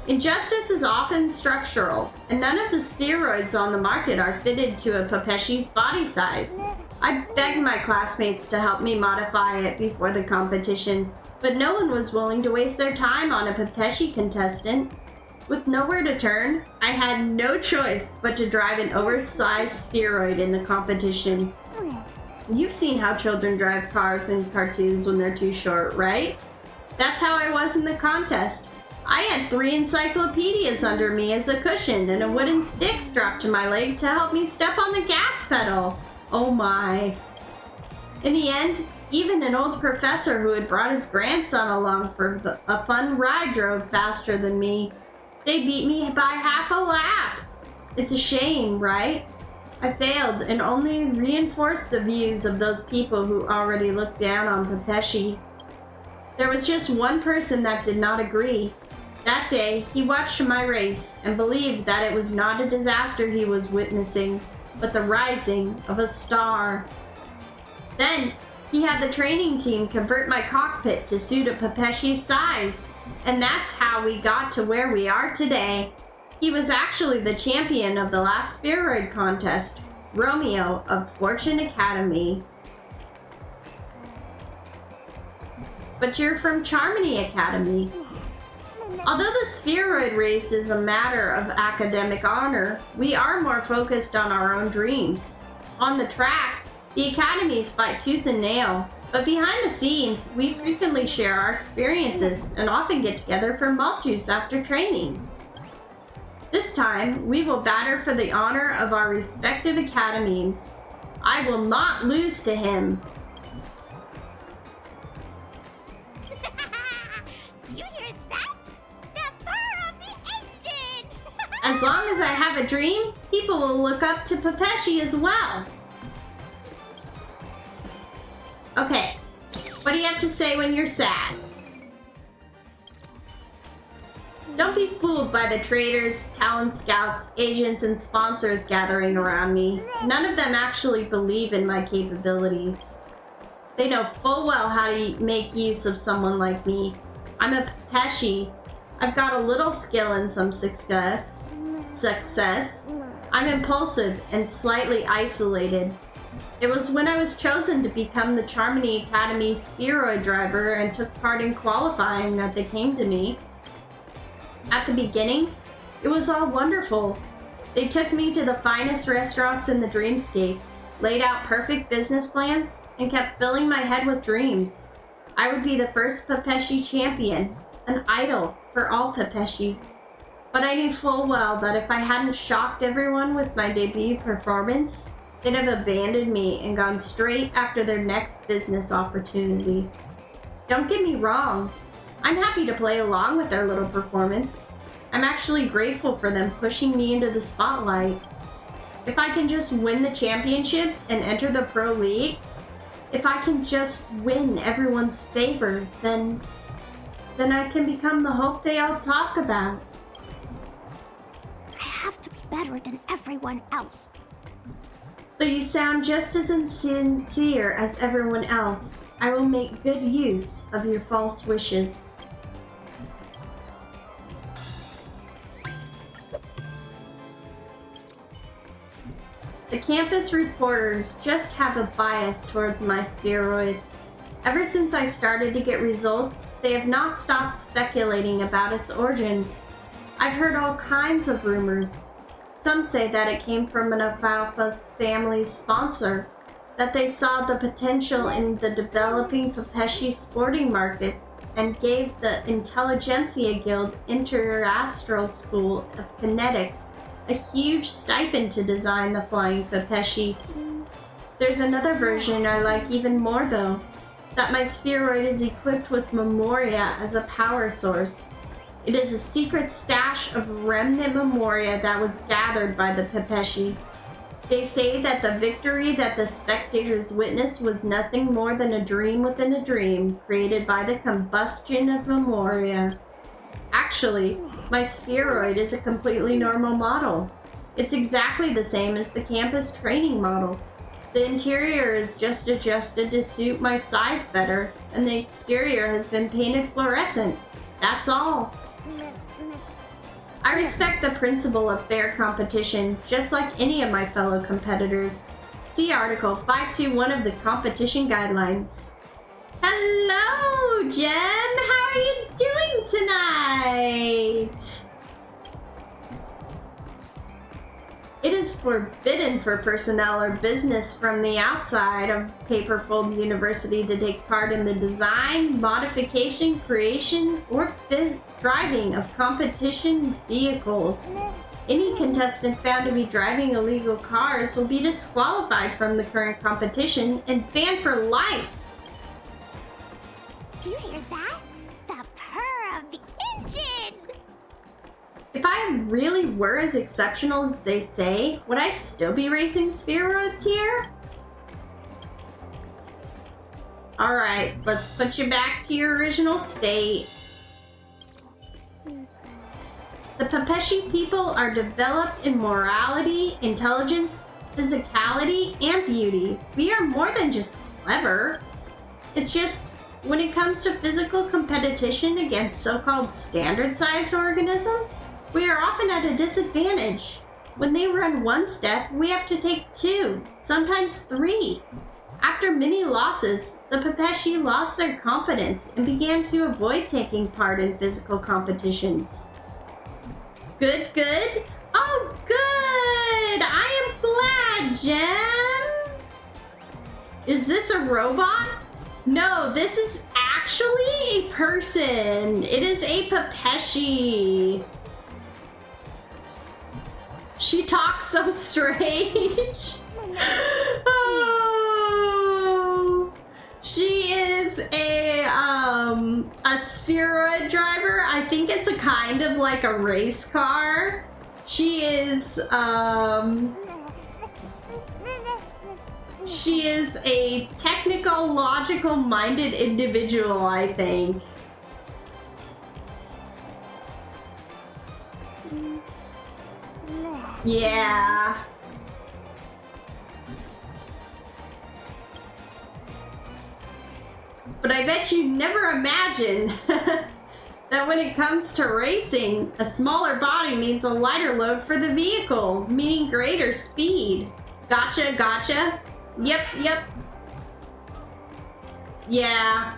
Injustice is often structural, and none of the spheroids on the market are fitted to a Pepeshi's body size. I begged my classmates to help me modify it before the competition, but no one was willing to waste their time on a Pepeshi contestant. With nowhere to turn, I had no choice but to drive an oversized spheroid in the competition. You've seen how children drive cars in cartoons when they're too short, right? That's how I was in the contest. I had 3 encyclopedias under me as a cushion and a wooden stick strapped to my leg to help me step on the gas pedal. Oh my. In the end, even an old professor who had brought his grandson along for a fun ride drove faster than me. They beat me by half a lap. It's a shame, right? I failed and only reinforced the views of those people who already looked down on Pepeshi. There was just one person that did not agree. That day, he watched my race and believed that it was not a disaster he was witnessing, but the rising of a star. Then, he had the training team convert my cockpit to suit a Pepeshi's size, and that's how we got to where we are today. He was actually the champion of the last spheroid contest, Romeo of Fortune Academy. But you're from Charmony Academy. Although the spheroid race is a matter of academic honor, we are more focused on our own dreams. On the track, the academies fight tooth and nail, but behind the scenes, we frequently share our experiences and often get together for malt juice after training. This time, we will batter for the honor of our respective academies. I will not lose to him. Do you hear that? The purr of the engine! As long as I have a dream, people will look up to Pepeshi as well. Okay, what do you have to say when you're sad? Don't be fooled by the traders, talent scouts, agents, and sponsors gathering around me. None of them actually believe in my capabilities. They know full well how to make use of someone like me. I'm a Pepeshi. I've got a little skill and some success. I'm impulsive and slightly isolated. It was when I was chosen to become the Charmony Academy spheroid driver and took part in qualifying that they came to me. At the beginning, it was all wonderful. They took me to the finest restaurants in the dreamscape, laid out perfect business plans, and kept filling my head with dreams. I would be the first Pepeshi champion, an idol for all Pepeshi. But I knew full well that if I hadn't shocked everyone with my debut performance, they'd have abandoned me and gone straight after their next business opportunity. Don't get me wrong, I'm happy to play along with their little performance. I'm actually grateful for them pushing me into the spotlight. If I can just win the championship and enter the pro leagues, if I can just win everyone's favor, then I can become the hope they all talk about. I have to be better than everyone else. Though you sound just as insincere as everyone else, I will make good use of your false wishes. The campus reporters just have a bias towards my spheroid. Ever since I started to get results, they have not stopped speculating about its origins. I've heard all kinds of rumors. Some say that it came from an alfalfa family's sponsor, that they saw the potential in the developing Pepeshi sporting market and gave the Intelligentsia Guild Interastral School of Kinetics a huge stipend to design the flying Pepeshi. There's another version I like even more though, that my spheroid is equipped with Memoria as a power source. It is a secret stash of remnant Memoria that was gathered by the Pepeshi. They say that the victory that the spectators witnessed was nothing more than a dream within a dream, created by the combustion of Memoria. Actually, my spheroid is a completely normal model. It's exactly the same as the campus training model. The interior is just adjusted to suit my size better, and the exterior has been painted fluorescent. That's all. I respect the principle of fair competition, just like any of my fellow competitors. See Article 521 of the competition guidelines. Hello, Jem! How are you doing tonight? It is forbidden for personnel or business from the outside of Paperfold University to take part in the design, modification, creation, or driving of competition vehicles. Any contestant found to be driving illegal cars will be disqualified from the current competition and banned for life. Do you hear that? The purr of the engine! If I really were as exceptional as they say, would I still be racing spheroids here? Alright, let's put you back to your original state. The Pepeshi people are developed in morality, intelligence, physicality, and beauty. We are more than just clever. It's just, when it comes to physical competition against so-called standard-sized organisms, we are often at a disadvantage. When they run one step, we have to take two, sometimes three. After many losses, the Pepeshi lost their confidence and began to avoid taking part in physical competitions. Good, good? Oh, good! I am glad, Jem! Is this a robot? No, this is actually a person. It is a Pepeshi. She talks so strange. Oh. She is a spheroid driver. I think it's a kind of like a race car. She is a technical, logical-minded individual, I think. Yeah. But I bet you never imagined that when it comes to racing, a smaller body means a lighter load for the vehicle, meaning greater speed. Gotcha, gotcha. Yep, yep. Yeah.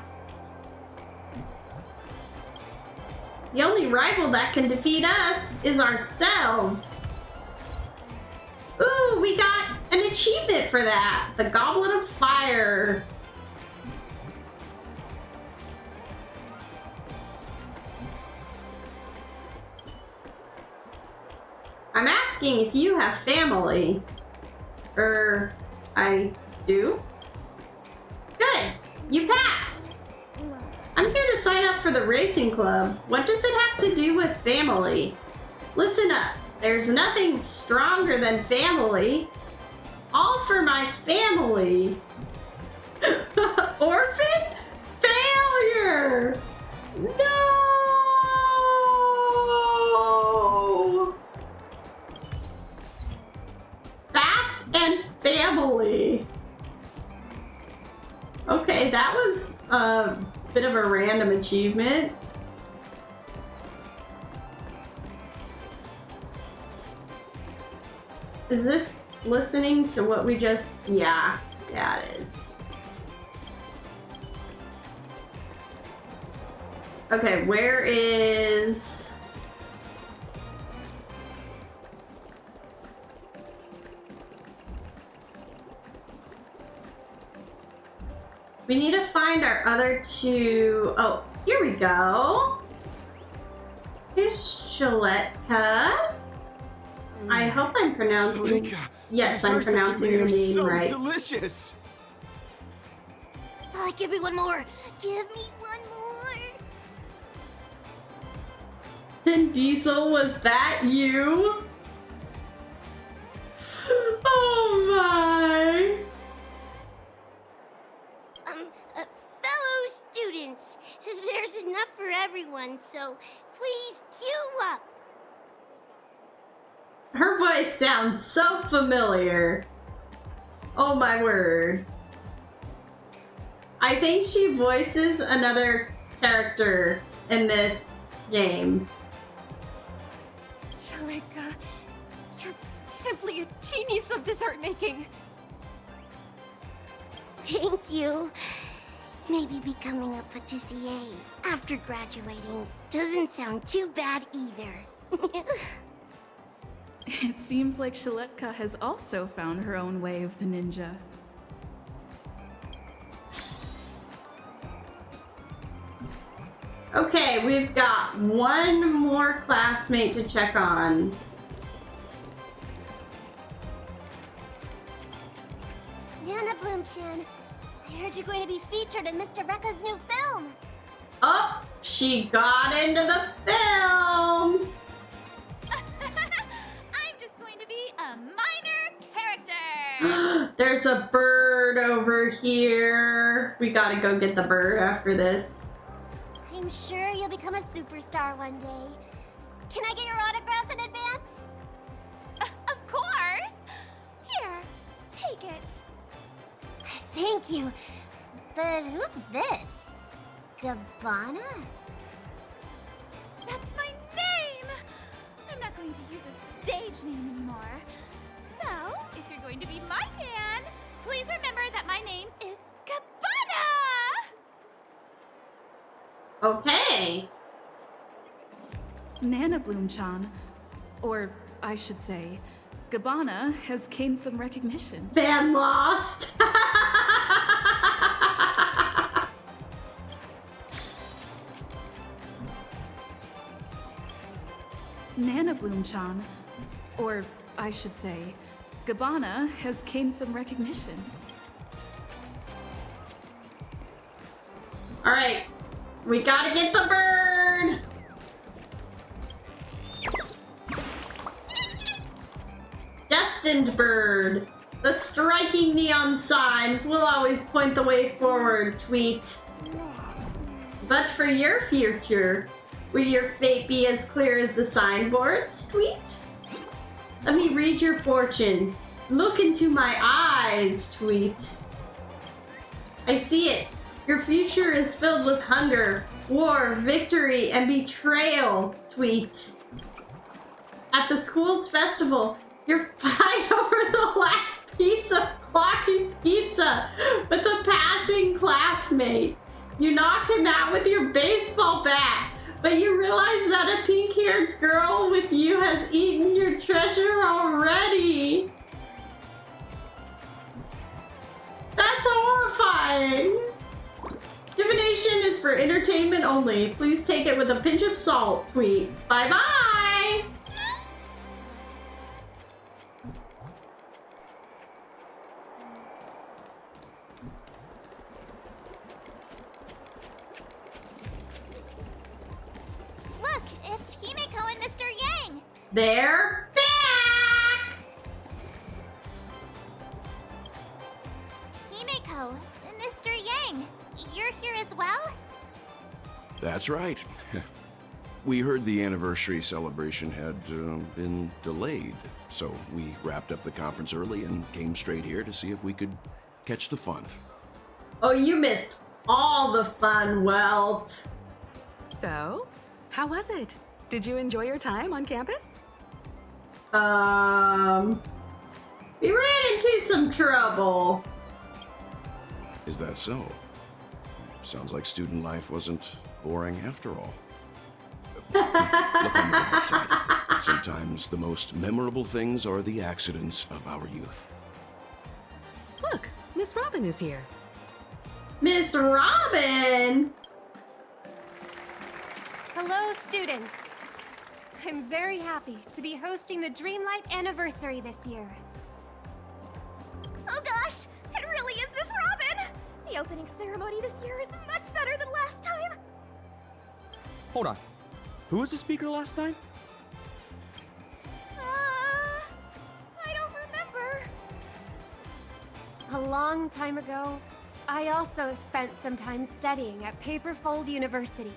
The only rival that can defeat us is ourselves. Ooh, we got an achievement for that. The Goblet of Fire. I'm asking if you have family. I do? Good, you pass. I'm here to sign up for the racing club. What does it have to do with family? Listen up. There's nothing stronger than family. All for my family. Orphan? Failure! No! Fast and family. Okay, that was a bit of a random achievement. Is this listening to what we just... Yeah, it is. Okay, where is... We need to find our other two... Oh, here we go. Here's Shaletka. I hope I'm pronouncing... Shaletka, yes, I'm pronouncing your name so right. Delicious. Oh, give me one more. Give me one more. Vin Diesel, was that you? Oh my! Fellow students, there's enough for everyone, so please queue up. Her voice sounds so familiar. Oh my word. I think she voices another character in this game. Shaletka, you're simply a genius of dessert making. Thank you. Maybe becoming a patissier after graduating doesn't sound too bad either. It seems like Shaletka has also found her own way of the ninja. Okay, we've got one more classmate to check on. Nana Bloom-chan, I heard you're going to be featured in Mr. Rekka's new film. Oh, she got into the film! I'm just going to be a minor character. There's a bird over here. We gotta go get the bird after this. I'm sure you'll become a superstar one day. Can I get your autograph in advance? Of course! Here, take it. Thank you. But who's this? Gabbana? That's my name! I'm not going to use a stage name anymore. So, if you're going to be my fan, please remember that my name is Gabbana! Okay. Nana Bloom-chan, or I should say, Gabbana has gained some recognition. Fan lost. Nana Bloom-chan, or I should say, Gabbana has gained some recognition. All right, we gotta get the bird. Destined bird. The striking neon signs will always point the way forward, tweet. But for your future, will your fate be as clear as the signboards, tweet? Let me read your fortune. Look into my eyes, tweet. I see it. Your future is filled with hunger, war, victory, and betrayal, tweet. At the school's festival, your fight over the last piece of clocky pizza with a passing classmate. You knock him out with your baseball bat, but you realize that a pink-haired girl with you has eaten your treasure already. That's horrifying. Divination is for entertainment only. Please take it with a pinch of salt, tweet. Bye-bye! Look, it's Himeko and Mr. Yang. There That's right. We heard the anniversary celebration had been delayed, so we wrapped up the conference early and came straight here to see if we could catch the fun. Oh, you missed all the fun, Welt. So, how was it? Did you enjoy your time on campus? We ran into some trouble. Is that so? Sounds like student life wasn't boring after all. Look on the bright side. Sometimes the most memorable things are the accidents of our youth. Look, Miss Robin is here. Miss Robin! Hello, students. I'm very happy to be hosting the Dreamlight Anniversary this year. Oh gosh, it really is Miss Robin! The opening ceremony this year is much better than last time. Hold on. Who was the speaker last time? I don't remember. A long time ago, I also spent some time studying at Paperfold University.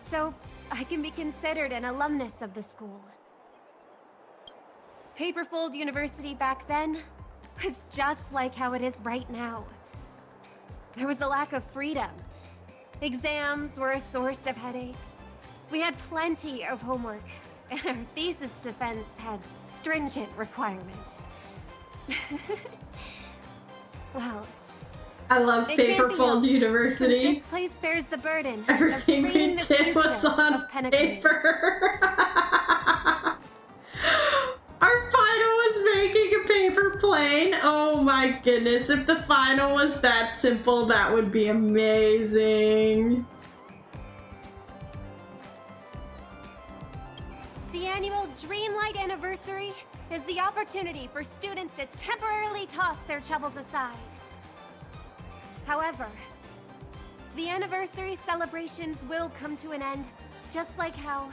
So, I can be considered an alumnus of the school. Paperfold University back then was just like how it is right now. There was a lack of freedom. Exams were a source of headaches. We had plenty of homework, and our thesis defense had stringent requirements. Well, I love Paperfold University. This place bears the burden Everything of training we the did future was on of Penacony. paper. Our final was making a paper plane. Oh my goodness, if the final was that simple, that would be amazing. The annual Dreamlight Anniversary is the opportunity for students to temporarily toss their troubles aside. However, the anniversary celebrations will come to an end, just like how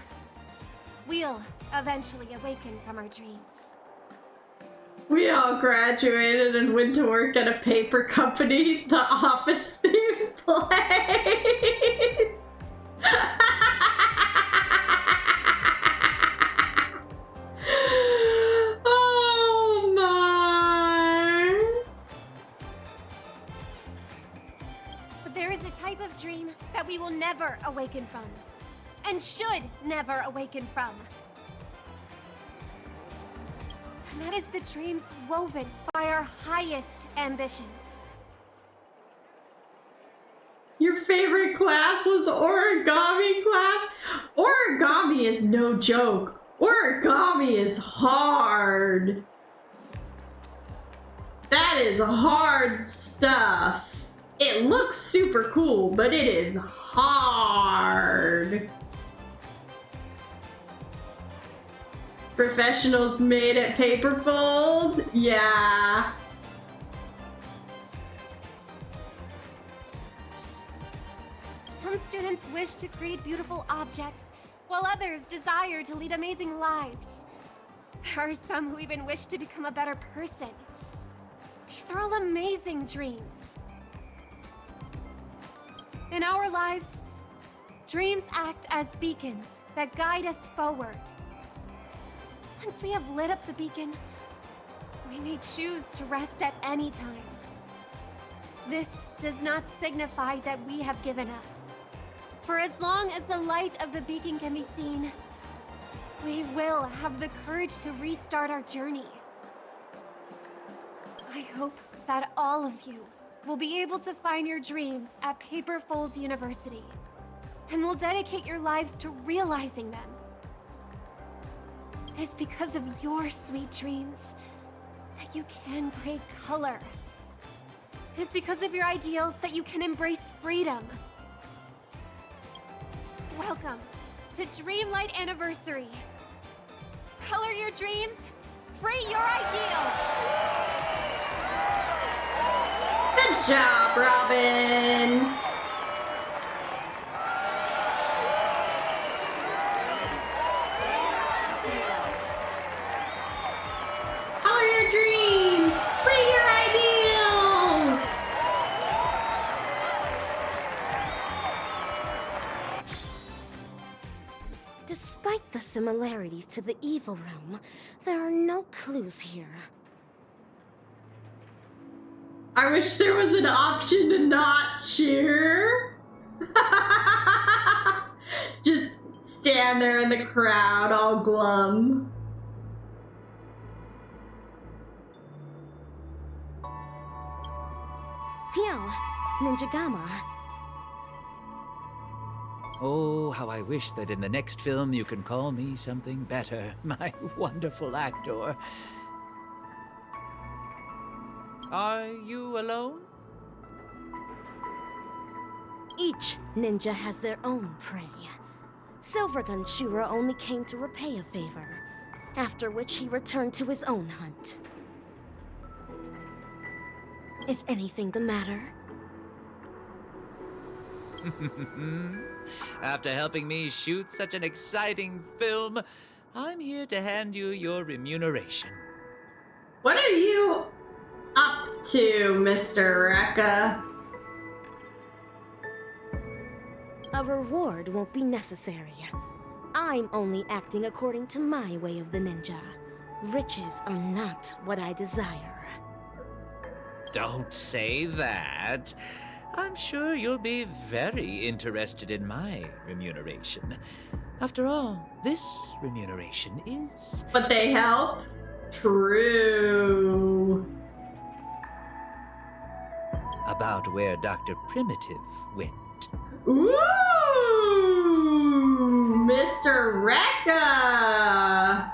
we'll eventually awaken from our dreams. We all graduated and went to work at a paper company, the office themed place. Oh my. But there is a type of dream that we will never awaken from, and should never awaken from. And that is the dreams woven by our highest ambitions. Your favorite class was origami class? Origami is no joke. Origami is hard. That is hard stuff. It looks super cool, but it is hard. Professionals made at Paperfold? Yeah. Some students wish to create beautiful objects, while others desire to lead amazing lives. There are some who even wish to become a better person. These are all amazing dreams. In our lives, dreams act as beacons that guide us forward. Once we have lit up the beacon, we may choose to rest at any time. This does not signify that we have given up. For as long as the light of the beacon can be seen, we will have the courage to restart our journey. I hope that all of you will be able to find your dreams at Paperfold University, and will dedicate your lives to realizing them. It is because of your sweet dreams that you can create color. It is because of your ideals that you can embrace freedom. Welcome to Dreamlight Anniversary. Color your dreams, free your ideals. Good job, Robin. Color your dreams, free your ideals. similarities to the evil realm, there are no clues here. I wish there was an option to not cheer. Just stand there in the crowd all glum. Yo, Ninja Gamma. Oh, how I wish that in the next film you can call me something better, my wonderful actor. Are you alone? Each ninja has their own prey. Silvergun Shura only came to repay a favor, after which he returned to his own hunt. Is anything the matter? After helping me shoot such an exciting film, I'm here to hand you your remuneration. What are you up to, Mr. Rekka? A reward won't be necessary. I'm only acting according to my way of the ninja. Riches are not what I desire. Don't say that. I'm sure you'll be very interested in my remuneration. After all, this remuneration is... But they help? True. About where Dr. Primitive went. Ooh! Mr. Rekka!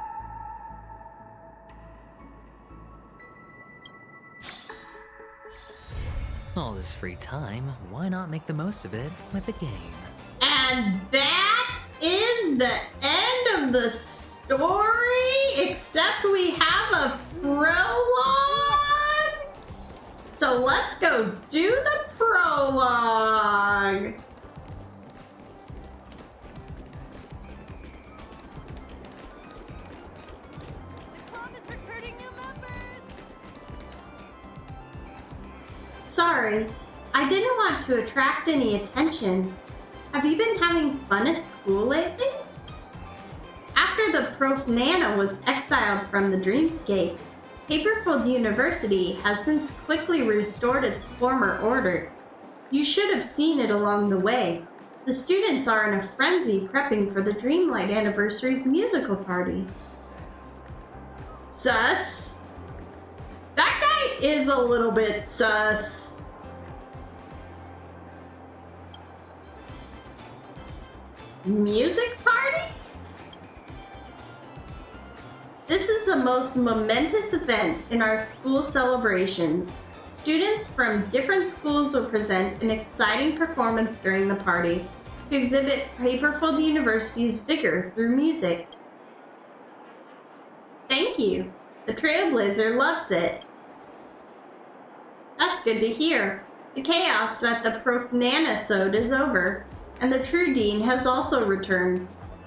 All this free time, why not make the most of it with a game? And that is the end of the story, except we have a prologue. So let's go do the prologue. Sorry, I didn't want to attract any attention. Have you been having fun at school lately? After the Prof Nana was exiled from the dreamscape, Paperfold University has since quickly restored its former order. You should have seen it along the way. The students are in a frenzy prepping for the Dreamlight Anniversary's musical party. Sus? That guy is a little bit sus. Music party? This is the most momentous event in our school celebrations. Students from different schools will present an exciting performance during the party to exhibit Paperfold University's vigor through music. Thank you. The Trailblazer loves it. That's good to hear. The chaos that the Prof Nana sowed is over, and the true dean has also returned.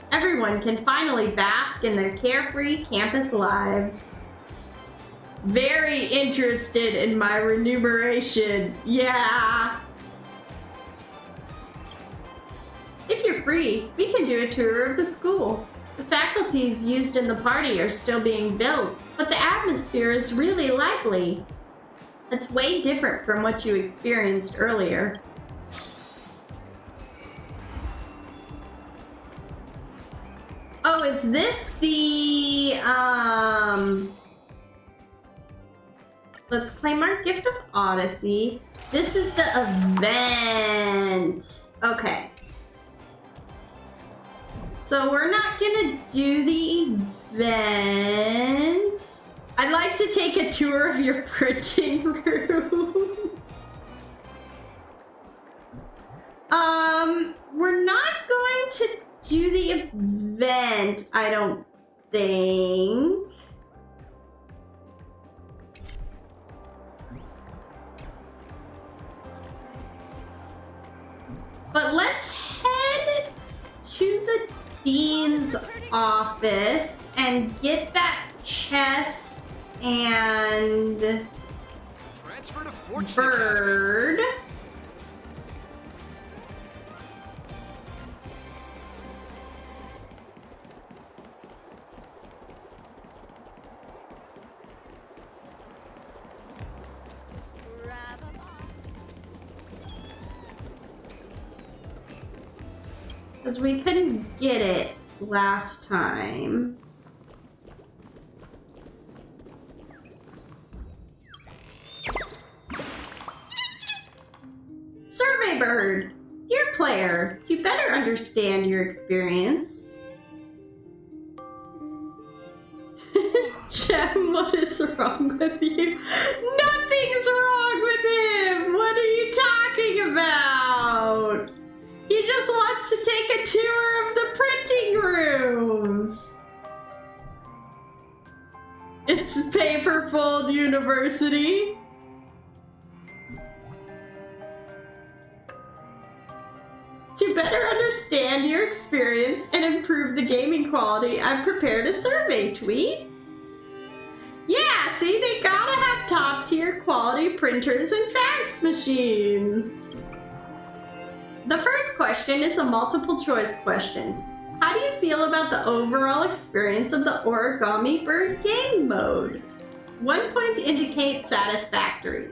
Everyone can finally bask in their carefree campus lives. Very interested in my remuneration. Yeah. If you're free, we can do a tour of the school. The faculties used in the party are still being built, but the atmosphere is really lively. It's way different from what you experienced earlier. Oh, is this the, let's claim our gift of Odyssey. This is the event. Okay. So we're not gonna do the event. I'd like to take a tour of your printing rooms. We're not going to do the event, I don't think. But let's head to the dean's office and get that chest and bird. Because we couldn't get it last time. Survey bird! Dear player, to better understand your experience... Jem, what is wrong with you? Nothing's wrong with him! What are you talking about? He just wants to take a tour of the printing rooms! It's Paperfold University. To better understand your experience and improve the gaming quality, I've prepared a survey tweet. Yeah, see, they gotta have top-tier quality printers and fax machines. The first question is a multiple choice question. How do you feel about the overall experience of the Origami Bird game mode? 1 point indicates satisfactory.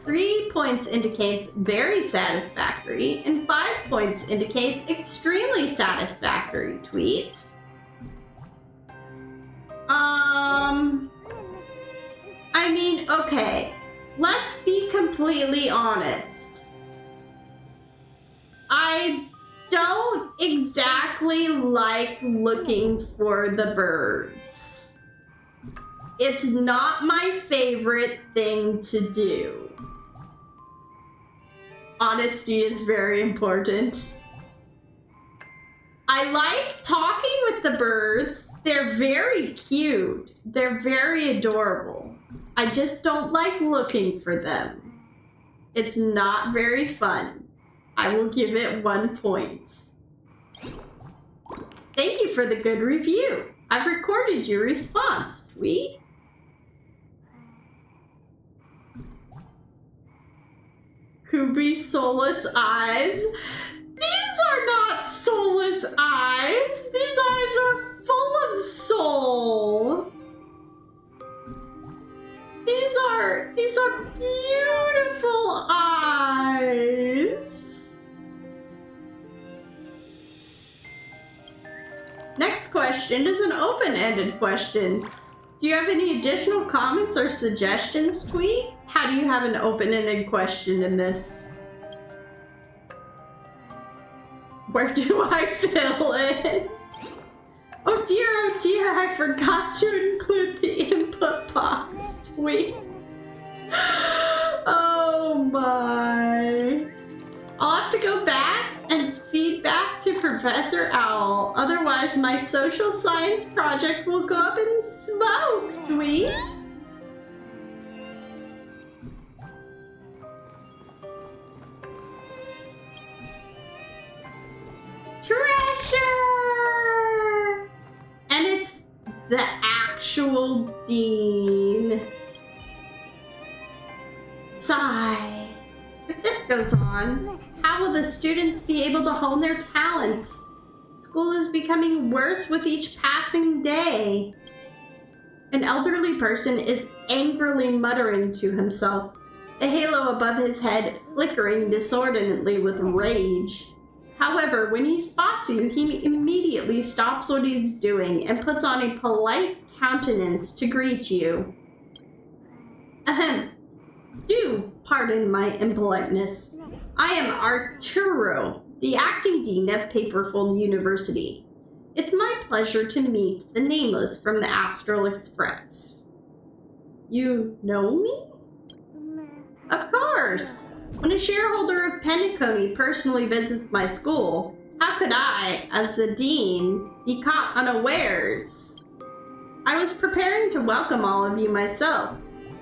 3 points indicates very satisfactory, and 5 points indicates extremely satisfactory. Tweet. I mean, okay, let's be completely honest. I don't exactly like looking for the birds. It's not my favorite thing to do. Honesty is very important. I like talking with the birds. They're very cute. They're very adorable. I just don't like looking for them. It's not very fun. I will give it 1 point. Thank you for the good review. I've recorded your response, tweet. Kubi soulless eyes. These are not soulless eyes. These eyes are full of soul. These are beautiful eyes. Next question is an open-ended question. Do you have any additional comments or suggestions, tweet? How do you have an open-ended question in this? Where do I fill it? Oh dear, I forgot to include the input box, tweet. Oh my. I'll have to go back and feed back to Professor Owl. Otherwise, my social science project will go up in smoke, tweet. Treasure! And it's the actual dean. Sigh. If this goes on, how will the students be able to hone their talents? School is becoming worse with each passing day. An elderly person is angrily muttering to himself, the halo above his head flickering disordinately with rage. However, when he spots you, he immediately stops what he's doing and puts on a polite countenance to greet you. Ahem. Do pardon my impoliteness. I am Arturo, the acting dean of Paperfold University. It's my pleasure to meet the nameless from the Astral Express. You know me? Of course! When a shareholder of Penacony personally visits my school, how could I, as the dean, be caught unawares? I was preparing to welcome all of you myself.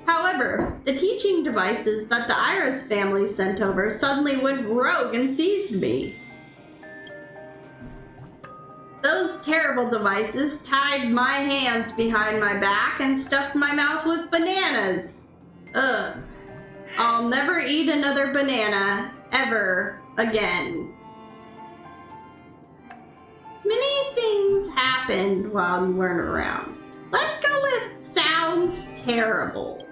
However, the teaching devices that the Iris family sent over suddenly went rogue and seized me. Those terrible devices tied my hands behind my back and stuffed my mouth with bananas. Ugh. I'll never eat another banana, ever again. Many things happened while you weren't around. Let's go with sounds terrible.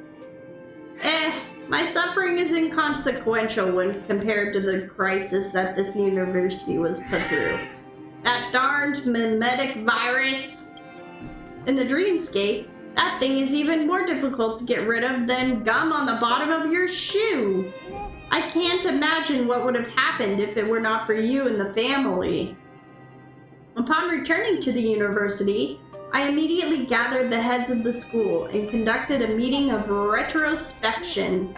My suffering is inconsequential when compared to the crisis that this university was put through. That darned mimetic virus. In the dreamscape, that thing is even more difficult to get rid of than gum on the bottom of your shoe. I can't imagine what would have happened if it were not for you and the family. Upon returning to the university, I immediately gathered the heads of the school and conducted a meeting of retrospection.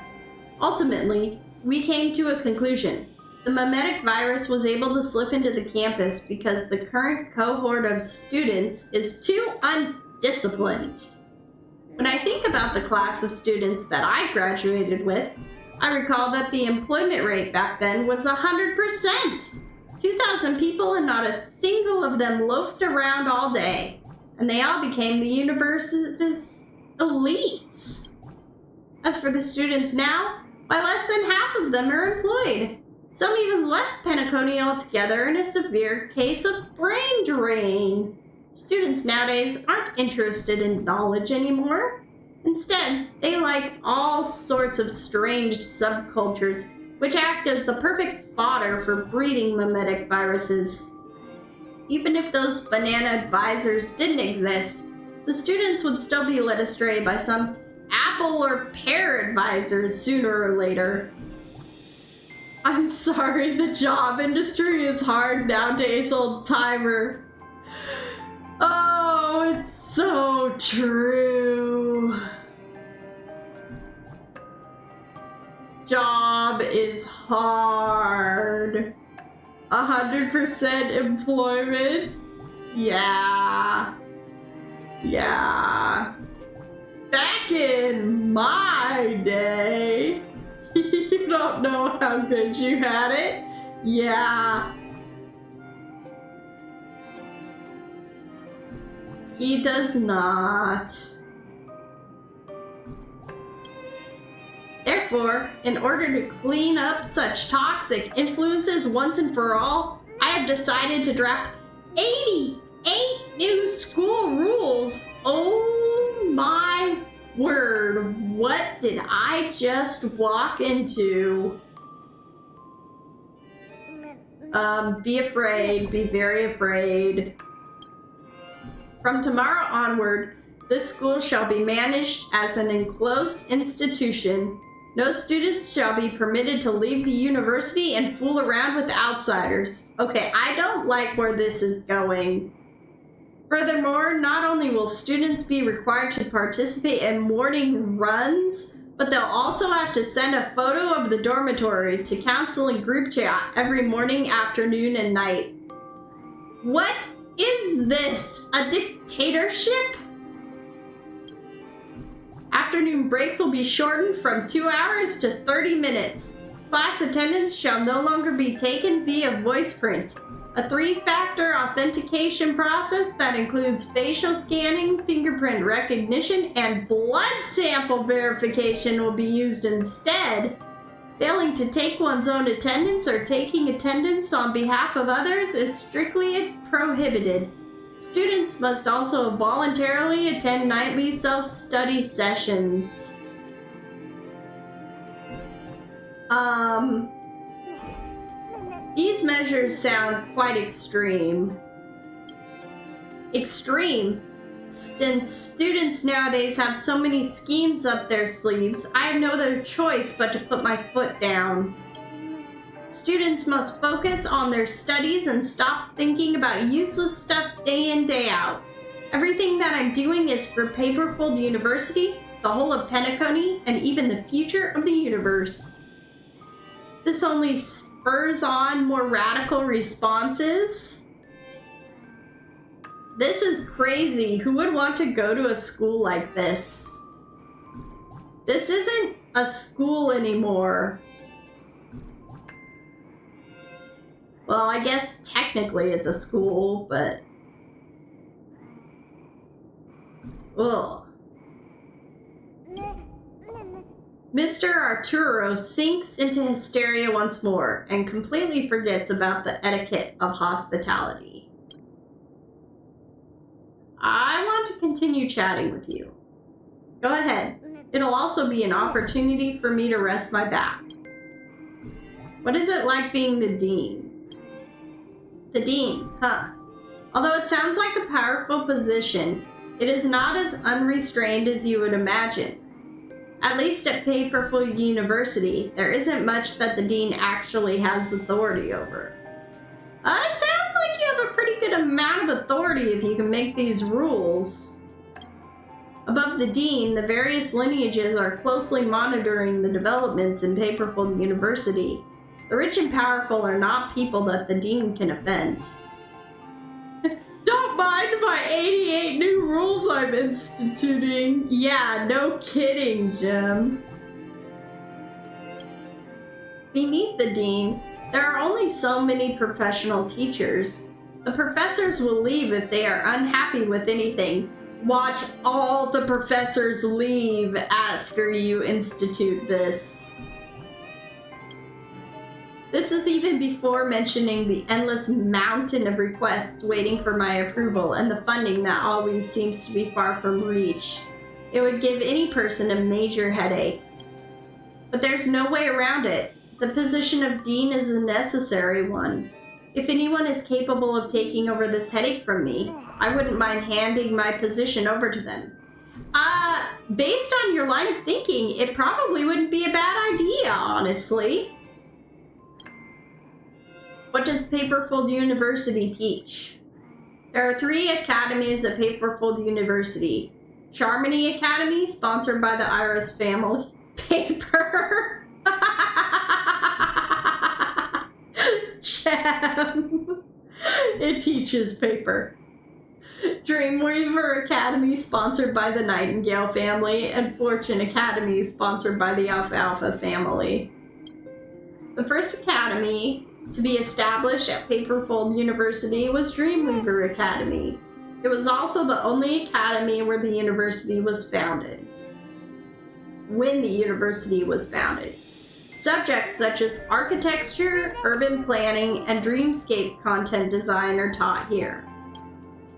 Ultimately, we came to a conclusion. The mimetic virus was able to slip into the campus because the current cohort of students is too undisciplined. When I think about the class of students that I graduated with, I recall that the employment rate back then was 100%. 2,000 people and not a single of them loafed around all day, and they all became the university's elites. As for the students now, why, less than half of them are employed. Some even left Penacony altogether in a severe case of brain drain. Students nowadays aren't interested in knowledge anymore. Instead, they like all sorts of strange subcultures, which act as the perfect fodder for breeding mimetic viruses. Even if those banana advisors didn't exist, the students would still be led astray by some apple or pear advisors sooner or later. I'm sorry, the job industry is hard nowadays, old timer. Oh, it's so true. Job is hard. 100% employment? Yeah. Yeah. Back in my day, you don't know how good you had it? Yeah. He does not. Therefore, in order to clean up such toxic influences once and for all, I have decided to draft 88 new school rules. Oh my word, what did I just walk into? Be afraid, be very afraid. From tomorrow onward, this school shall be managed as an enclosed institution. No students shall be permitted to leave the university and fool around with outsiders. Okay, I don't like where this is going. Furthermore, not only will students be required to participate in morning runs, but they'll also have to send a photo of the dormitory to counseling group chat every morning, afternoon, and night. What is this? A dictatorship? Afternoon breaks will be shortened from 2 hours to 30 minutes. Class attendance shall no longer be taken via voice print. A 3-factor authentication process that includes facial scanning, fingerprint recognition, and blood sample verification will be used instead. Failing to take one's own attendance or taking attendance on behalf of others is strictly prohibited. Students must also voluntarily attend nightly self-study sessions. These measures sound quite extreme. Extreme? Since students nowadays have so many schemes up their sleeves, I have no other choice but to put my foot down. Students must focus on their studies and stop thinking about useless stuff day in, day out. Everything that I'm doing is for Paperfold University, the whole of Penacony, and even the future of the universe. This only spurs on more radical responses. This is crazy. Who would want to go to a school like this? This isn't a school anymore. Well, I guess technically it's a school, but... Ugh. Mr. Arturo sinks into hysteria once more and completely forgets about the etiquette of hospitality. I want to continue chatting with you. Go ahead. It'll also be an opportunity for me to rest my back. What is it like being the dean? The dean, huh? Although it sounds like a powerful position, it is not as unrestrained as you would imagine. At least at Paperful University, there isn't much that the dean actually has authority over. It sounds like you have a pretty good amount of authority if you can make these rules. Above the dean, the various lineages are closely monitoring the developments in Paperful University. The rich and powerful are not people that the dean can offend. Don't mind my 88 new rules I'm instituting. Yeah, no kidding, Jim. Beneath the dean, there are only so many professional teachers. The professors will leave if they are unhappy with anything. Watch all the professors leave after you institute this. This is even before mentioning the endless mountain of requests waiting for my approval and the funding that always seems to be far from reach. It would give any person a major headache. But there's no way around it. The position of dean is a necessary one. If anyone is capable of taking over this headache from me, I wouldn't mind handing my position over to them. Based on your line of thinking, it probably wouldn't be a bad idea, honestly. What does Paperfold University teach? There are 3 academies at Paperfold University. Charmony Academy, sponsored by the Iris family. Paper. Gem. It teaches paper. Dreamweaver Academy, sponsored by the Nightingale family, and Fortune Academy, sponsored by the Alfalfa family. The first academy to be established at Paperfold University was Dreamweaver Academy. It was also the only academy where the university was founded. When the university was founded. Subjects such as architecture, urban planning, and dreamscape content design are taught here.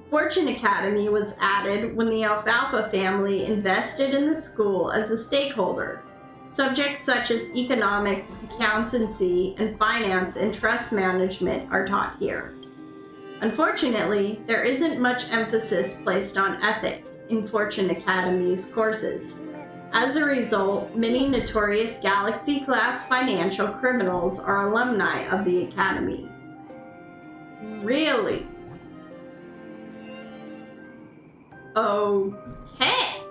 Fortune Academy was added when the Alfalfa family invested in the school as a stakeholder. Subjects such as economics, accountancy, and finance and trust management are taught here. Unfortunately, there isn't much emphasis placed on ethics in Fortune Academy's courses. As a result, many notorious Galaxy-class financial criminals are alumni of the Academy. Really? Okay.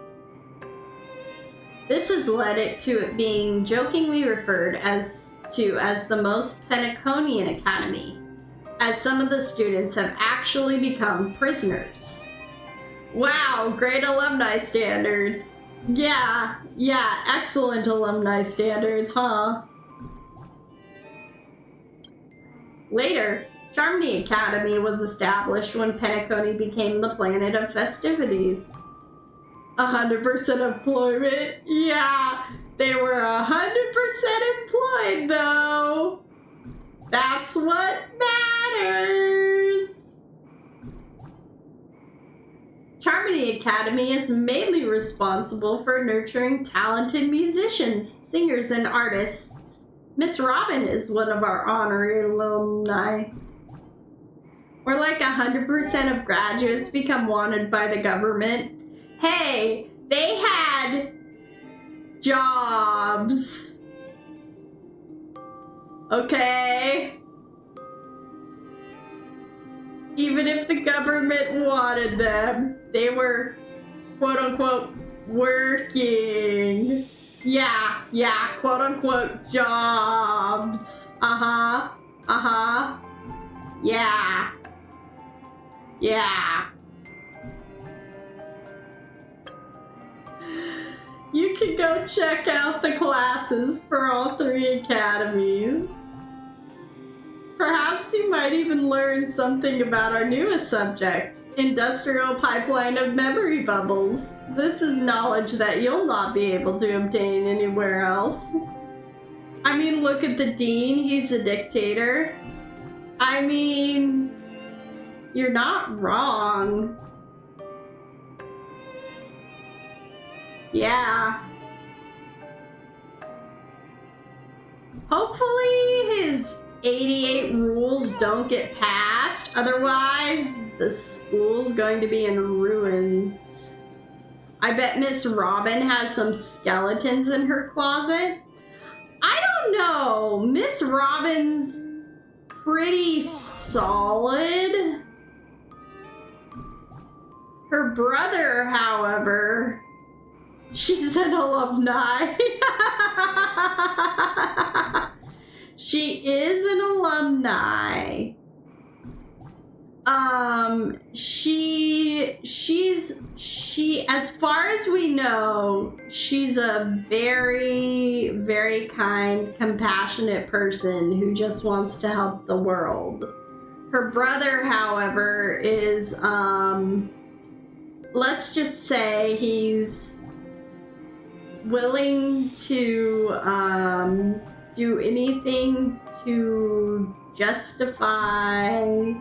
This has led it to it being jokingly referred as the most Penaconian Academy, as some of the students have actually become prisoners. Wow, great alumni standards. Yeah, excellent alumni standards, huh? Later, Charmony Academy was established when Penacony became the planet of festivities. 100% employment? Yeah, they were 100% employed though. That's what matters. Charmony Academy is mainly responsible for nurturing talented musicians, singers, and artists. Miss Robin is one of our honorary alumni. Or like 100% of graduates become wanted by the government. Hey, they had jobs. Okay? Even if the government wanted them, they were, quote-unquote, working. Yeah, quote-unquote, jobs. Yeah. You can go check out the classes for all 3 academies. Perhaps you might even learn something about our newest subject, industrial pipeline of memory bubbles. This is knowledge that you'll not be able to obtain anywhere else. I mean, look at the dean, he's a dictator. I mean, you're not wrong. Yeah. Hopefully his 88 rules don't get passed. Otherwise, the school's going to be in ruins. I bet Miss Robin has some skeletons in her closet. I don't know. Miss Robin's pretty solid. Her brother, however, she's an alumni. She is an alumni. She, as far as we know, she's a very, very kind, compassionate person who just wants to help the world. Her brother, however, is, let's just say he's willing to, do anything to justify...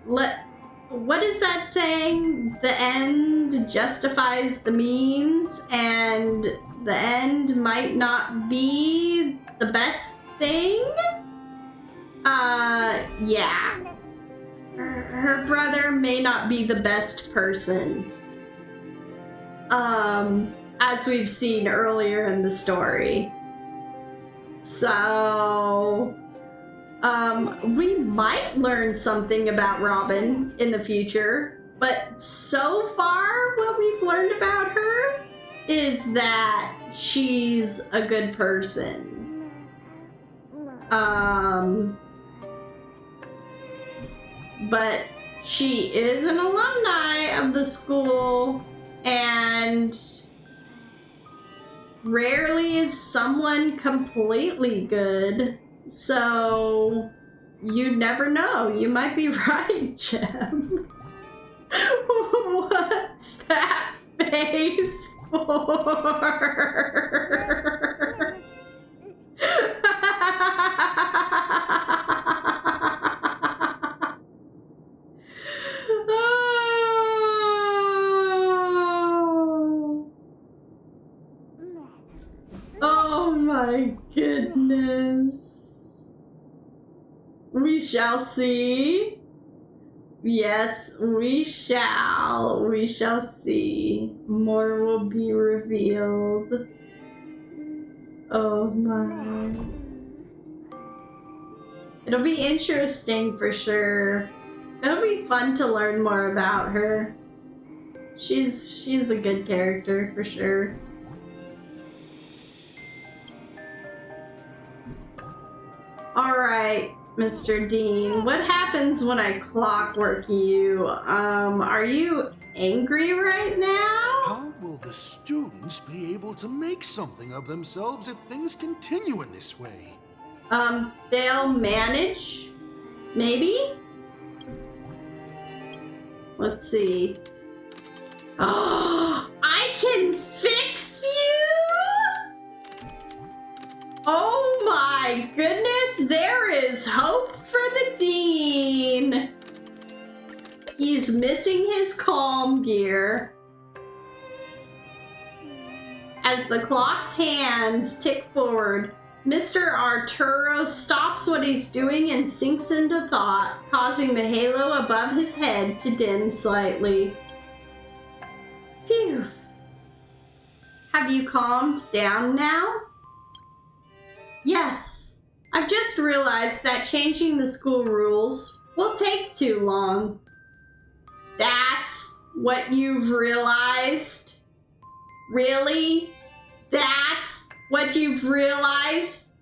What is that saying? The end justifies the means, and the end might not be the best thing? Yeah. Her brother may not be the best person. As we've seen earlier in the story. So... we might learn something about Robin in the future, but so far what we've learned about her is that she's a good person. But she is an alumni of the school, and rarely is someone completely good. So, you never know. You might be right, Jem. What's that face for? Oh my goodness. We shall see. Yes, we shall. We shall see. More will be revealed. Oh my. It'll be interesting for sure. It'll be fun to learn more about her. She's a good character for sure. All right. Mr. Dean, what happens when I clockwork you? Are you angry right now? How will the students be able to make something of themselves if things continue in this way? They'll manage, maybe? Let's see. Oh, I can fix you? Oh my goodness, there is hope for the Dean. He's missing his calm gear. As the clock's hands tick forward, Mr. Arturo stops what he's doing and sinks into thought, causing the halo above his head to dim slightly. Phew. Have you calmed down now? Yes, I've just realized that changing the school rules will take too long. That's what you've realized? Really? That's what you've realized?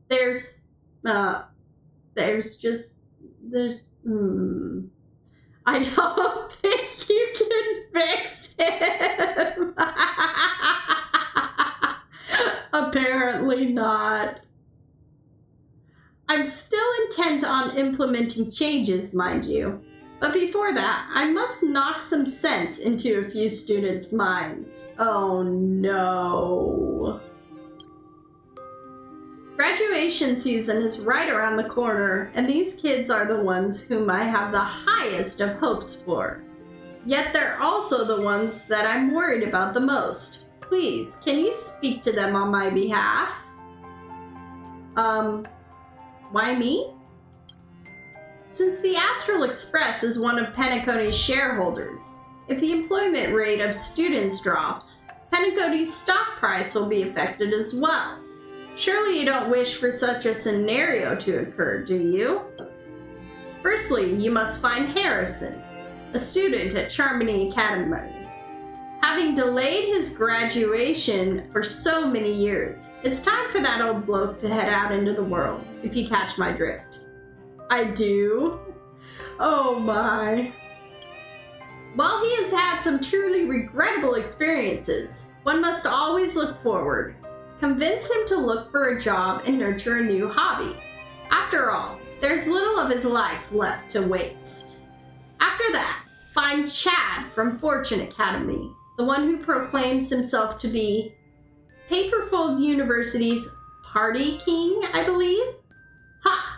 There's I don't think you can fix him. Apparently not. I'm still intent on implementing changes, mind you. But before that, I must knock some sense into a few students' minds. Oh no. Graduation season is right around the corner, and these kids are the ones whom I have the highest of hopes for. Yet they're also the ones that I'm worried about the most. Please, can you speak to them on my behalf? Why me? Since the Astral Express is one of Penacony's shareholders, if the employment rate of students drops, Penacony's stock price will be affected as well. Surely you don't wish for such a scenario to occur, do you? Firstly, you must find Harrison, a student at Charmony Academy. Having delayed his graduation for so many years, it's time for that old bloke to head out into the world, if you catch my drift. I do? Oh my. While he has had some truly regrettable experiences, one must always look forward. Convince him to look for a job and nurture a new hobby. After all, there's little of his life left to waste. After that, find Chad from Fortune Academy, the one who proclaims himself to be Paperfold University's party king, I believe? Ha!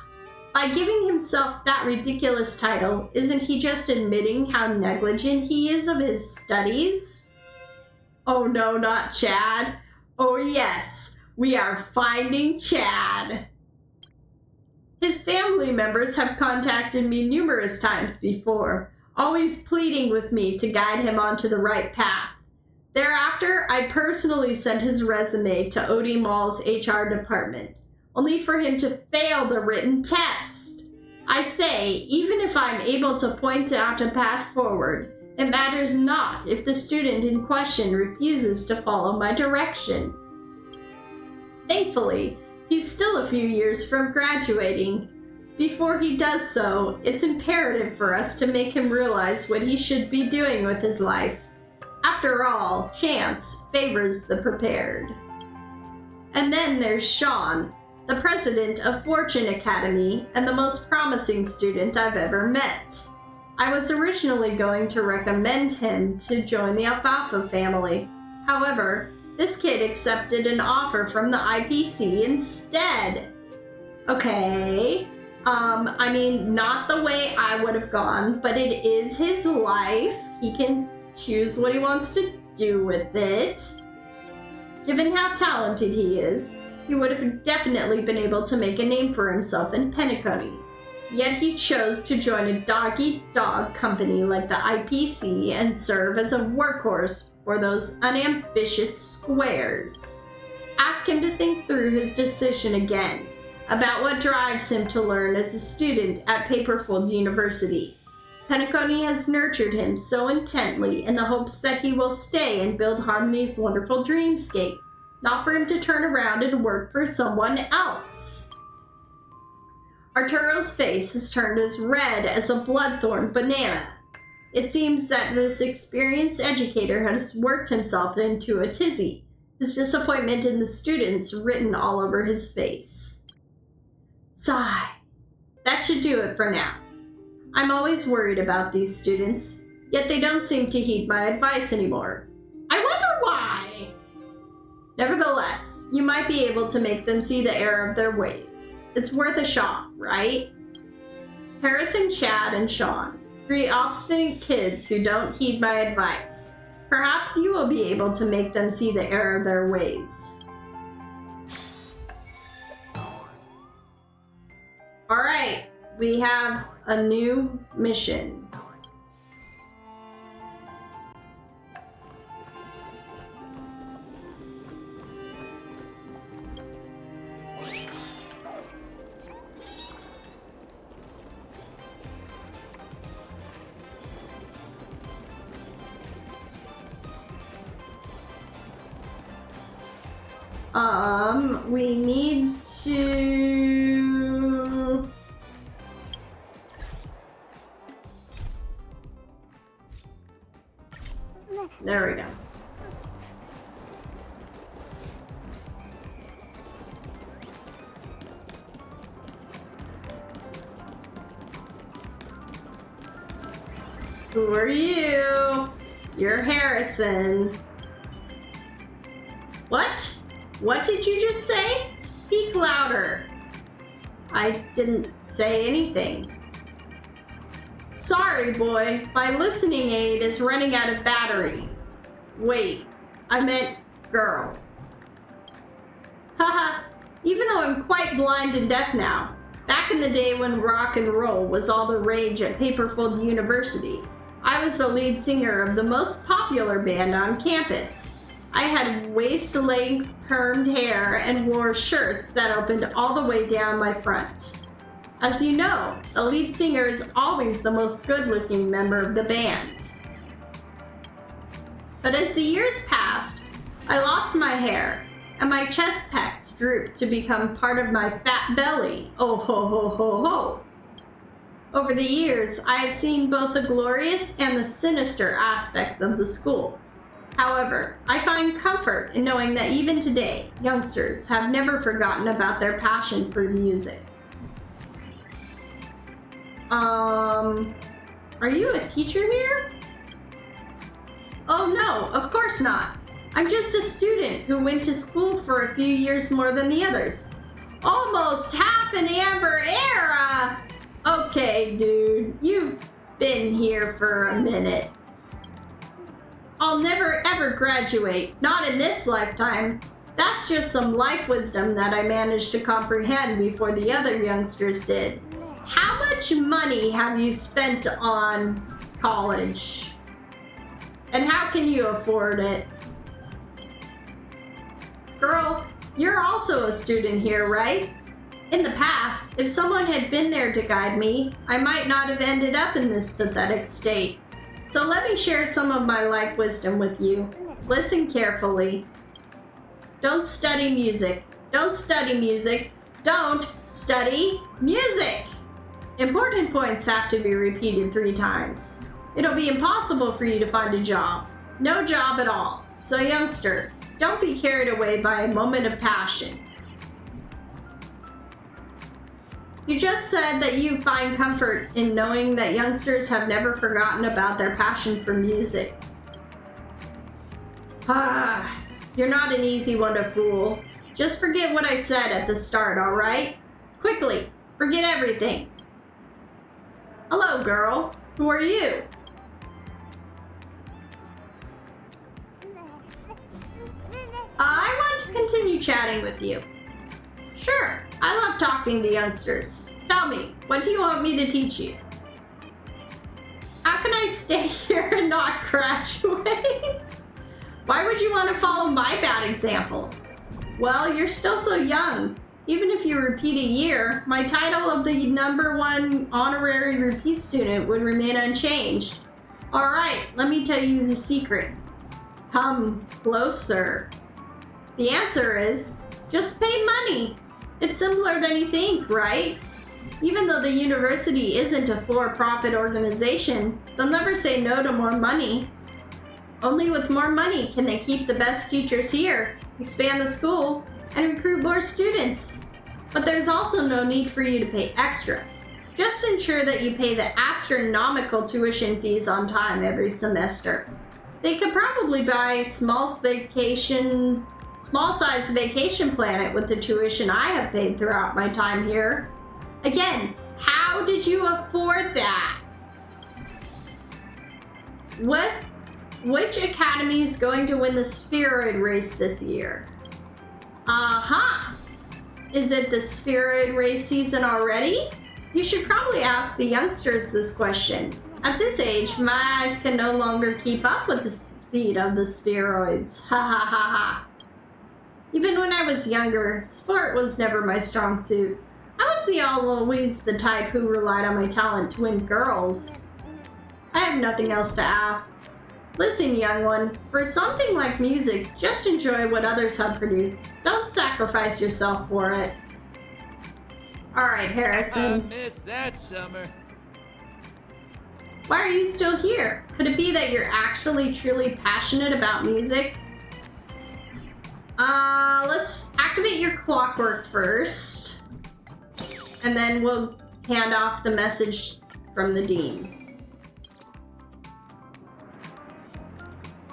By giving himself that ridiculous title, isn't he just admitting how negligent he is of his studies? Oh no, not Chad. Oh yes, we are finding Chad. His family members have contacted me numerous times before, always pleading with me to guide him onto the right path. Thereafter, I personally sent his resume to OD Mall's HR department, only for him to fail the written test. I say, even if I'm able to point out a path forward, it matters not if the student in question refuses to follow my direction. Thankfully, he's still a few years from graduating. Before he does so, it's imperative for us to make him realize what he should be doing with his life. After all, chance favors the prepared. And then there's Sean, the president of Fortune Academy and the most promising student I've ever met. I was originally going to recommend him to join the Alfalfa family. However, this kid accepted an offer from the IPC instead. Okay, I mean, not the way I would have gone, but it is his life. He can choose what he wants to do with it. Given how talented he is, he would have definitely been able to make a name for himself in Penacony. Yet he chose to join a dog-eat-dog company like the IPC and serve as a workhorse for those unambitious squares. Ask him to think through his decision again about what drives him to learn as a student at Paperfold University. Penacony has nurtured him so intently in the hopes that he will stay and build Harmony's wonderful dreamscape, not for him to turn around and work for someone else. Arturo's face has turned as red as a bloodthorn banana. It seems that this experienced educator has worked himself into a tizzy, his disappointment in the students written all over his face. Sigh. That should do it for now. I'm always worried about these students, yet they don't seem to heed my advice anymore. I wonder why! Nevertheless, you might be able to make them see the error of their ways. It's worth a shot, right? Harrison, Chad, and Sean, 3 obstinate kids who don't heed my advice. Perhaps you will be able to make them see the error of their ways. Alright, we have a new mission. We need to... There we go. Who are you? You're Harrison. What? What did you just say? Speak louder. I didn't say anything. Sorry, boy. My listening aid is running out of battery. Wait, I meant girl. Haha, even though I'm quite blind and deaf now, Back in the day when rock and roll was all the rage at Paperfold University, I was the lead singer of the most popular band on campus. I had waist-length permed hair and wore shirts that opened all the way down my front. As you know, the lead singer is always the most good-looking member of the band. But as the years passed, I lost my hair, and my chest pecs drooped to become part of my fat belly. Oh ho ho ho ho! Over the years, I have seen both the glorious and the sinister aspects of the school. However, I find comfort in knowing that even today, youngsters have never forgotten about their passion for music. Are you a teacher here? Oh no, of course not. I'm just a student who went to school for a few years more than the others. Almost half an Amber Era! Okay, dude, you've been here for a minute. I'll never ever graduate, not in this lifetime. That's just some life wisdom that I managed to comprehend before the other youngsters did. How much money have you spent on college? And how can you afford it? Girl, you're also a student here, right? In the past, if someone had been there to guide me, I might not have ended up in this pathetic state. So let me share some of my life wisdom with you. Listen carefully. Don't study music. Don't study music. Don't study music! Important points have to be repeated 3 times. It'll be impossible for you to find a job. No job at all. So youngster, don't be carried away by a moment of passion. You just said that you find comfort in knowing that youngsters have never forgotten about their passion for music. You're not an easy one to fool. Just forget what I said at the start, alright? Quickly, forget everything. Hello, girl. Who are you? I want to continue chatting with you. Sure, I love talking to youngsters. Tell me, what do you want me to teach you? How can I stay here and not graduate? Why would you want to follow my bad example? Well, you're still so young. Even if you repeat a year, my title of the #1 honorary repeat student would remain unchanged. Alright, let me tell you the secret. Come closer. The answer is, just pay money. It's simpler than you think, right? Even though the university isn't a for-profit organization, they'll never say no to more money. Only with more money can they keep the best teachers here, expand the school, and recruit more students. But there's also no need for you to pay extra. Just ensure that you pay the astronomical tuition fees on time every semester. They could probably buy a small-sized vacation planet with the tuition I have paid throughout my time here. Again, how did you afford that? Which academy is going to win the spheroid race this year? Is it the spheroid race season already? You should probably ask the youngsters this question. At this age, my eyes can no longer keep up with the speed of the spheroids. Ha ha ha ha. Even when I was younger, sport was never my strong suit. I was always the type who relied on my talent to win girls. I have nothing else to ask. Listen, young one, for something like music, just enjoy what others have produced. Don't sacrifice yourself for it. Alright, Harrison. I missed that summer. Why are you still here? Could it be that you're actually truly passionate about music? Let's activate your clockwork first. And then we'll hand off the message from the dean.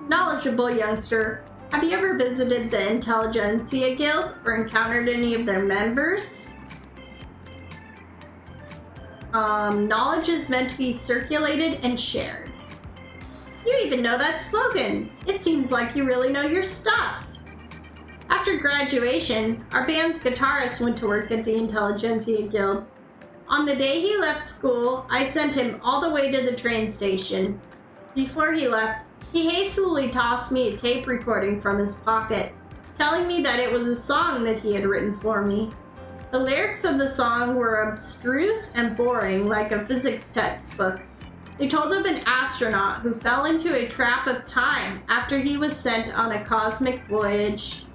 Knowledgeable youngster, have you ever visited the Intelligentsia Guild or encountered any of their members? Knowledge is meant to be circulated and shared. You even know that slogan. It seems like you really know your stuff. After graduation, our band's guitarist went to work at the Intelligentsia Guild. On the day he left school, I sent him all the way to the train station. Before he left, he hastily tossed me a tape recording from his pocket, telling me that it was a song that he had written for me. The lyrics of the song were abstruse and boring, like a physics textbook. They told of an astronaut who fell into a trap of time after he was sent on a cosmic voyage.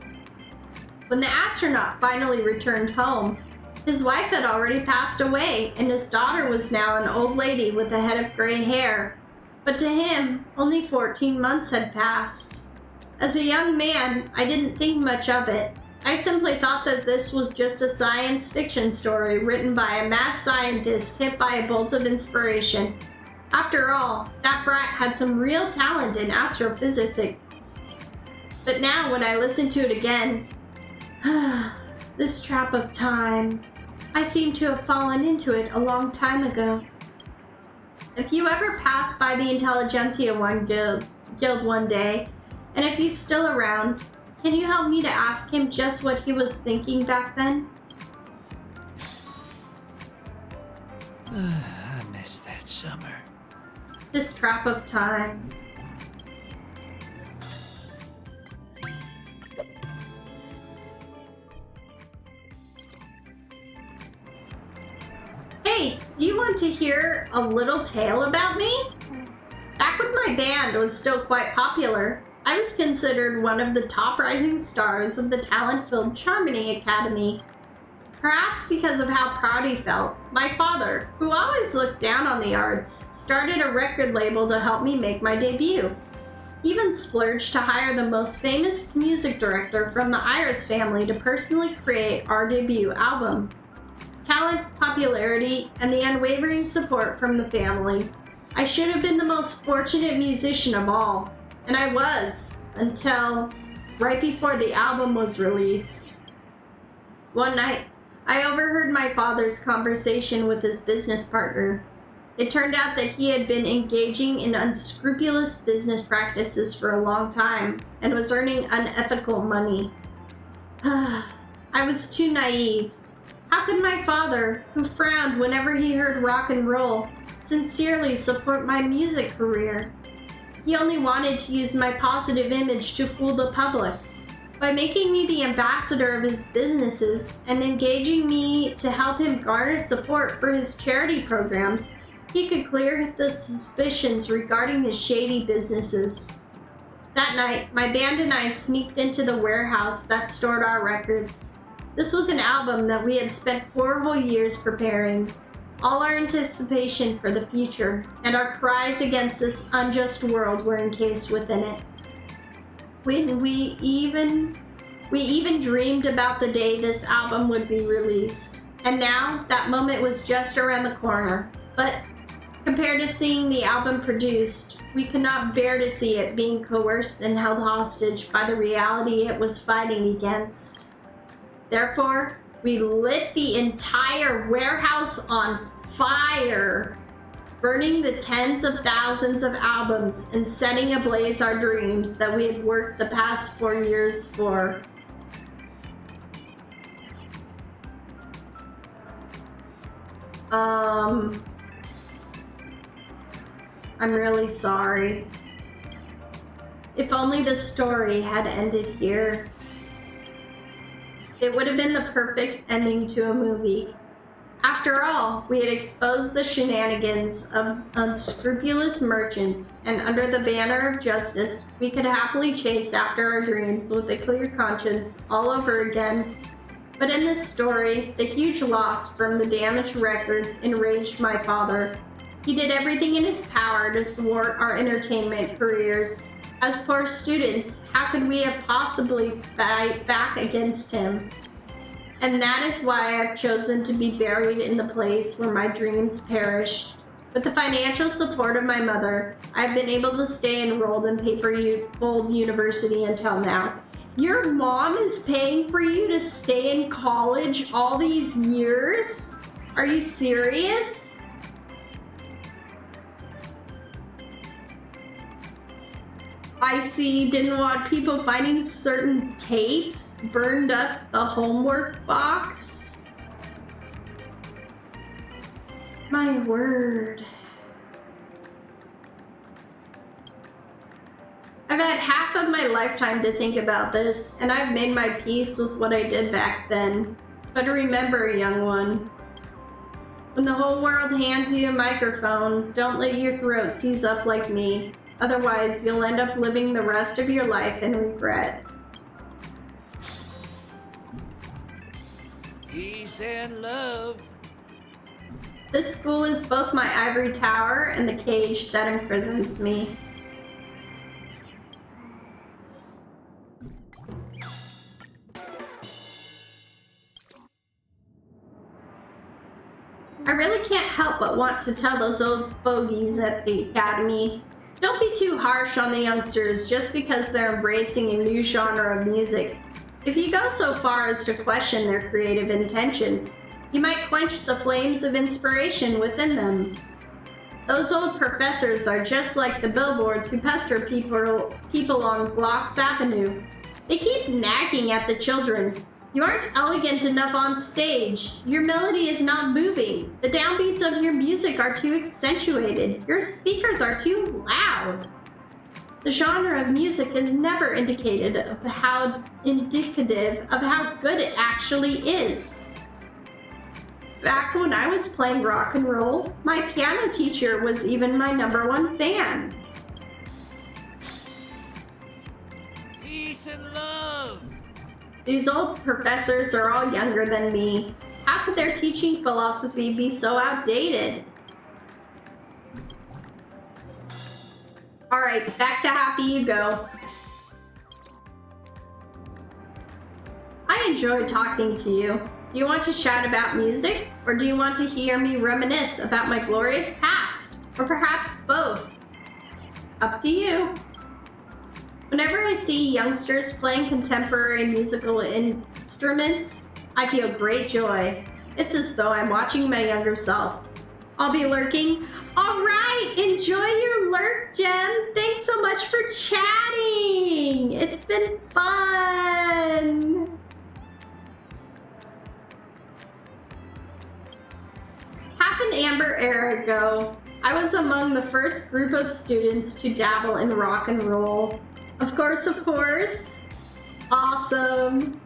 When the astronaut finally returned home, his wife had already passed away, and his daughter was now an old lady with a head of gray hair. But to him, only 14 months had passed. As a young man, I didn't think much of it. I simply thought that this was just a science fiction story written by a mad scientist hit by a bolt of inspiration. After all, that brat had some real talent in astrophysics. But now when I listen to it again, this trap of time, I seem to have fallen into it a long time ago. If you ever pass by the Intelligentsia Guild one day, and if he's still around, can you help me to ask him just what he was thinking back then? I miss that summer. This trap of time. Hey, do you want to hear a little tale about me? Back when my band was still quite popular, I was considered one of the top rising stars of the talent-filled Charmony Academy. Perhaps because of how proud he felt, my father, who always looked down on the arts, started a record label to help me make my debut. He even splurged to hire the most famous music director from the Iris family to personally create our debut album. Talent, popularity, and the unwavering support from the family. I should have been the most fortunate musician of all, and I was, until right before the album was released. One night, I overheard my father's conversation with his business partner. It turned out that he had been engaging in unscrupulous business practices for a long time and was earning unethical money. I was too naive. How could my father, who frowned whenever he heard rock and roll, sincerely support my music career? He only wanted to use my positive image to fool the public. By making me the ambassador of his businesses and engaging me to help him garner support for his charity programs, he could clear the suspicions regarding his shady businesses. That night, my band and I sneaked into the warehouse that stored our records. This was an album that we had spent 4 whole years preparing, all our anticipation for the future, and our cries against this unjust world were encased within it. When we even dreamed about the day this album would be released. And now, that moment was just around the corner. But compared to seeing the album produced, we could not bear to see it being coerced and held hostage by the reality it was fighting against. Therefore, we lit the entire warehouse on fire, burning the tens of thousands of albums and setting ablaze our dreams that we had worked the past 4 years for. I'm really sorry. If only the story had ended here. It would have been the perfect ending to a movie. After all, we had exposed the shenanigans of unscrupulous merchants, and under the banner of justice, we could happily chase after our dreams with a clear conscience all over again. But in this story, the huge loss from the damaged records enraged my father. He did everything in his power to thwart our entertainment careers. As poor students, how could we have possibly fight back against him? And that is why I've chosen to be buried in the place where my dreams perished. With the financial support of my mother, I've been able to stay enrolled in Paperfold University until now. Your mom is paying for you to stay in college all these years? Are you serious? I see, didn't want people finding certain tapes, burned up the homework box. My word. I've had half of my lifetime to think about this, and I've made my peace with what I did back then. But remember, young one, when the whole world hands you a microphone, don't let your throat seize up like me. Otherwise, you'll end up living the rest of your life in regret. Peace and love. This school is both my ivory tower and the cage that imprisons me. I really can't help but want to tell those old fogies at the academy, don't be too harsh on the youngsters just because they're embracing a new genre of music. If you go so far as to question their creative intentions, you might quench the flames of inspiration within them. Those old professors are just like the billboards who pester people on Blocks Avenue. They keep nagging at the children. You aren't elegant enough on stage. Your melody is not moving. The downbeats of your music are too accentuated. Your speakers are too loud. The genre of music is never indicative of how good it actually is. Back when I was playing rock and roll, my piano teacher was even my #1 fan. Peace and love. These old professors are all younger than me. How could their teaching philosophy be so outdated? Alright, back to Happy you go. I enjoyed talking to you. Do you want to chat about music? Or do you want to hear me reminisce about my glorious past? Or perhaps both? Up to you. Whenever I see youngsters playing contemporary musical instruments, I feel great joy. It's as though I'm watching my younger self. I'll be lurking. All right, enjoy your lurk, Gem. Thanks so much for chatting. It's been fun. Half an amber era ago, I was among the first group of students to dabble in rock and roll. Of course. Awesome.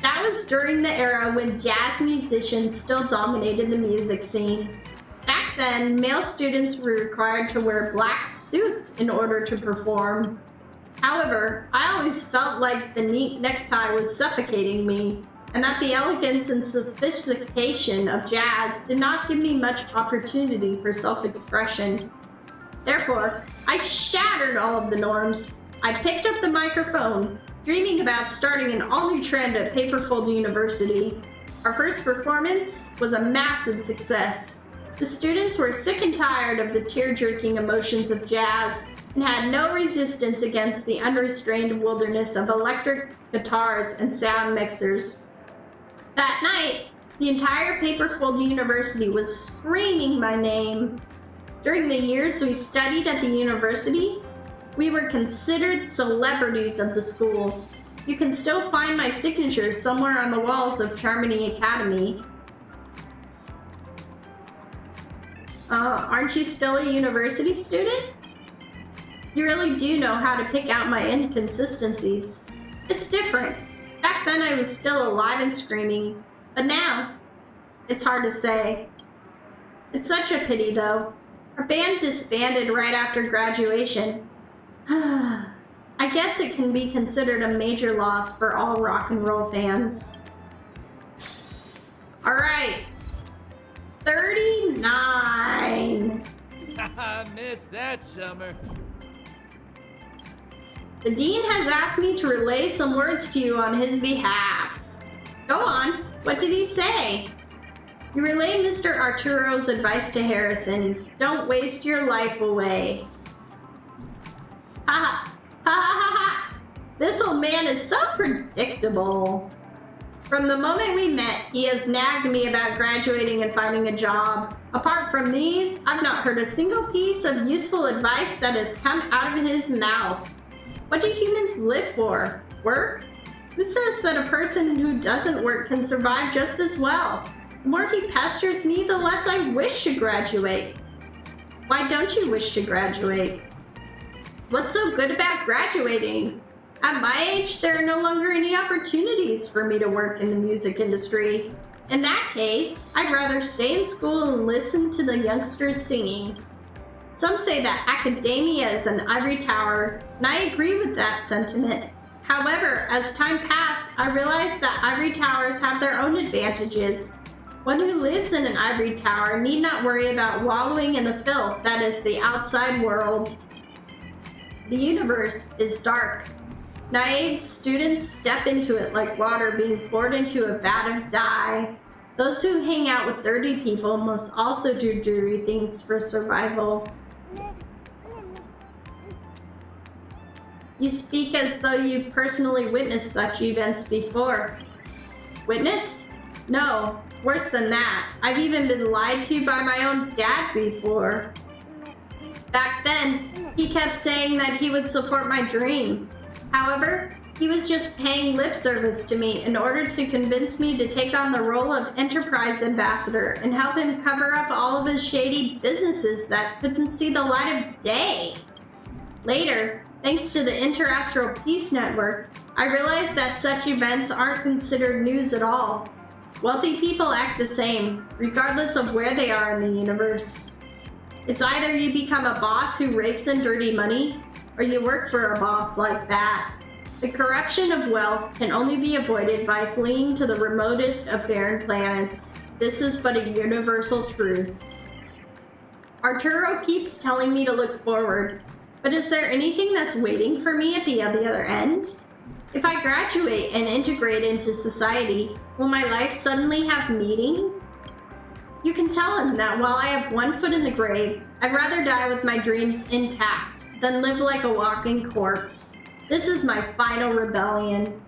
That was during the era when jazz musicians still dominated the music scene. Back then, male students were required to wear black suits in order to perform. However, I always felt like the neat necktie was suffocating me, and that the elegance and sophistication of jazz did not give me much opportunity for self-expression. Therefore, I shattered all of the norms. I picked up the microphone, dreaming about starting an all-new trend at Paperfold University. Our first performance was a massive success. The students were sick and tired of the tear-jerking emotions of jazz and had no resistance against the unrestrained wilderness of electric guitars and sound mixers. That night, the entire Paperfold University was screaming my name. During the years we studied at the university, we were considered celebrities of the school. You can still find my signature somewhere on the walls of Charmony Academy. Aren't you still a university student? You really do know how to pick out my inconsistencies. It's different. Back then I was still alive and screaming, but now, it's hard to say. It's such a pity though. Our band disbanded right after graduation. I guess it can be considered a major loss for all rock and roll fans. All right, 39. I missed that summer. The dean has asked me to relay some words to you on his behalf. Go on, what did he say? You relay Mr. Arturo's advice to Harrison. Don't waste your life away. Ha ha ha ha! This old man is so predictable. From the moment we met, he has nagged me about graduating and finding a job. Apart from these, I've not heard a single piece of useful advice that has come out of his mouth. What do humans live for? Work? Who says that a person who doesn't work can survive just as well? The more he pesters me, the less I wish to graduate. Why don't you wish to graduate? What's so good about graduating? At my age, there are no longer any opportunities for me to work in the music industry. In that case, I'd rather stay in school and listen to the youngsters singing. Some say that academia is an ivory tower, and I agree with that sentiment. However, as time passed, I realized that ivory towers have their own advantages. One who lives in an ivory tower need not worry about wallowing in the filth that is the outside world. The universe is dark. Naive students step into it like water being poured into a vat of dye. Those who hang out with dirty people must also do dirty things for survival. You speak as though you've personally witnessed such events before. Witnessed? No, worse than that. I've even been lied to by my own dad before. Back then, he kept saying that he would support my dream. However, he was just paying lip service to me in order to convince me to take on the role of enterprise ambassador and help him cover up all of his shady businesses that couldn't see the light of day. Later, thanks to the Interastral Peace Network, I realized that such events aren't considered news at all. Wealthy people act the same, regardless of where they are in the universe. It's either you become a boss who rakes in dirty money, or you work for a boss like that. The corruption of wealth can only be avoided by fleeing to the remotest of barren planets. This is but a universal truth. Arturo keeps telling me to look forward, but is there anything that's waiting for me at the other end? If I graduate and integrate into society, will my life suddenly have meaning? You can tell him that while I have one foot in the grave, I'd rather die with my dreams intact than live like a walking corpse. This is my final rebellion.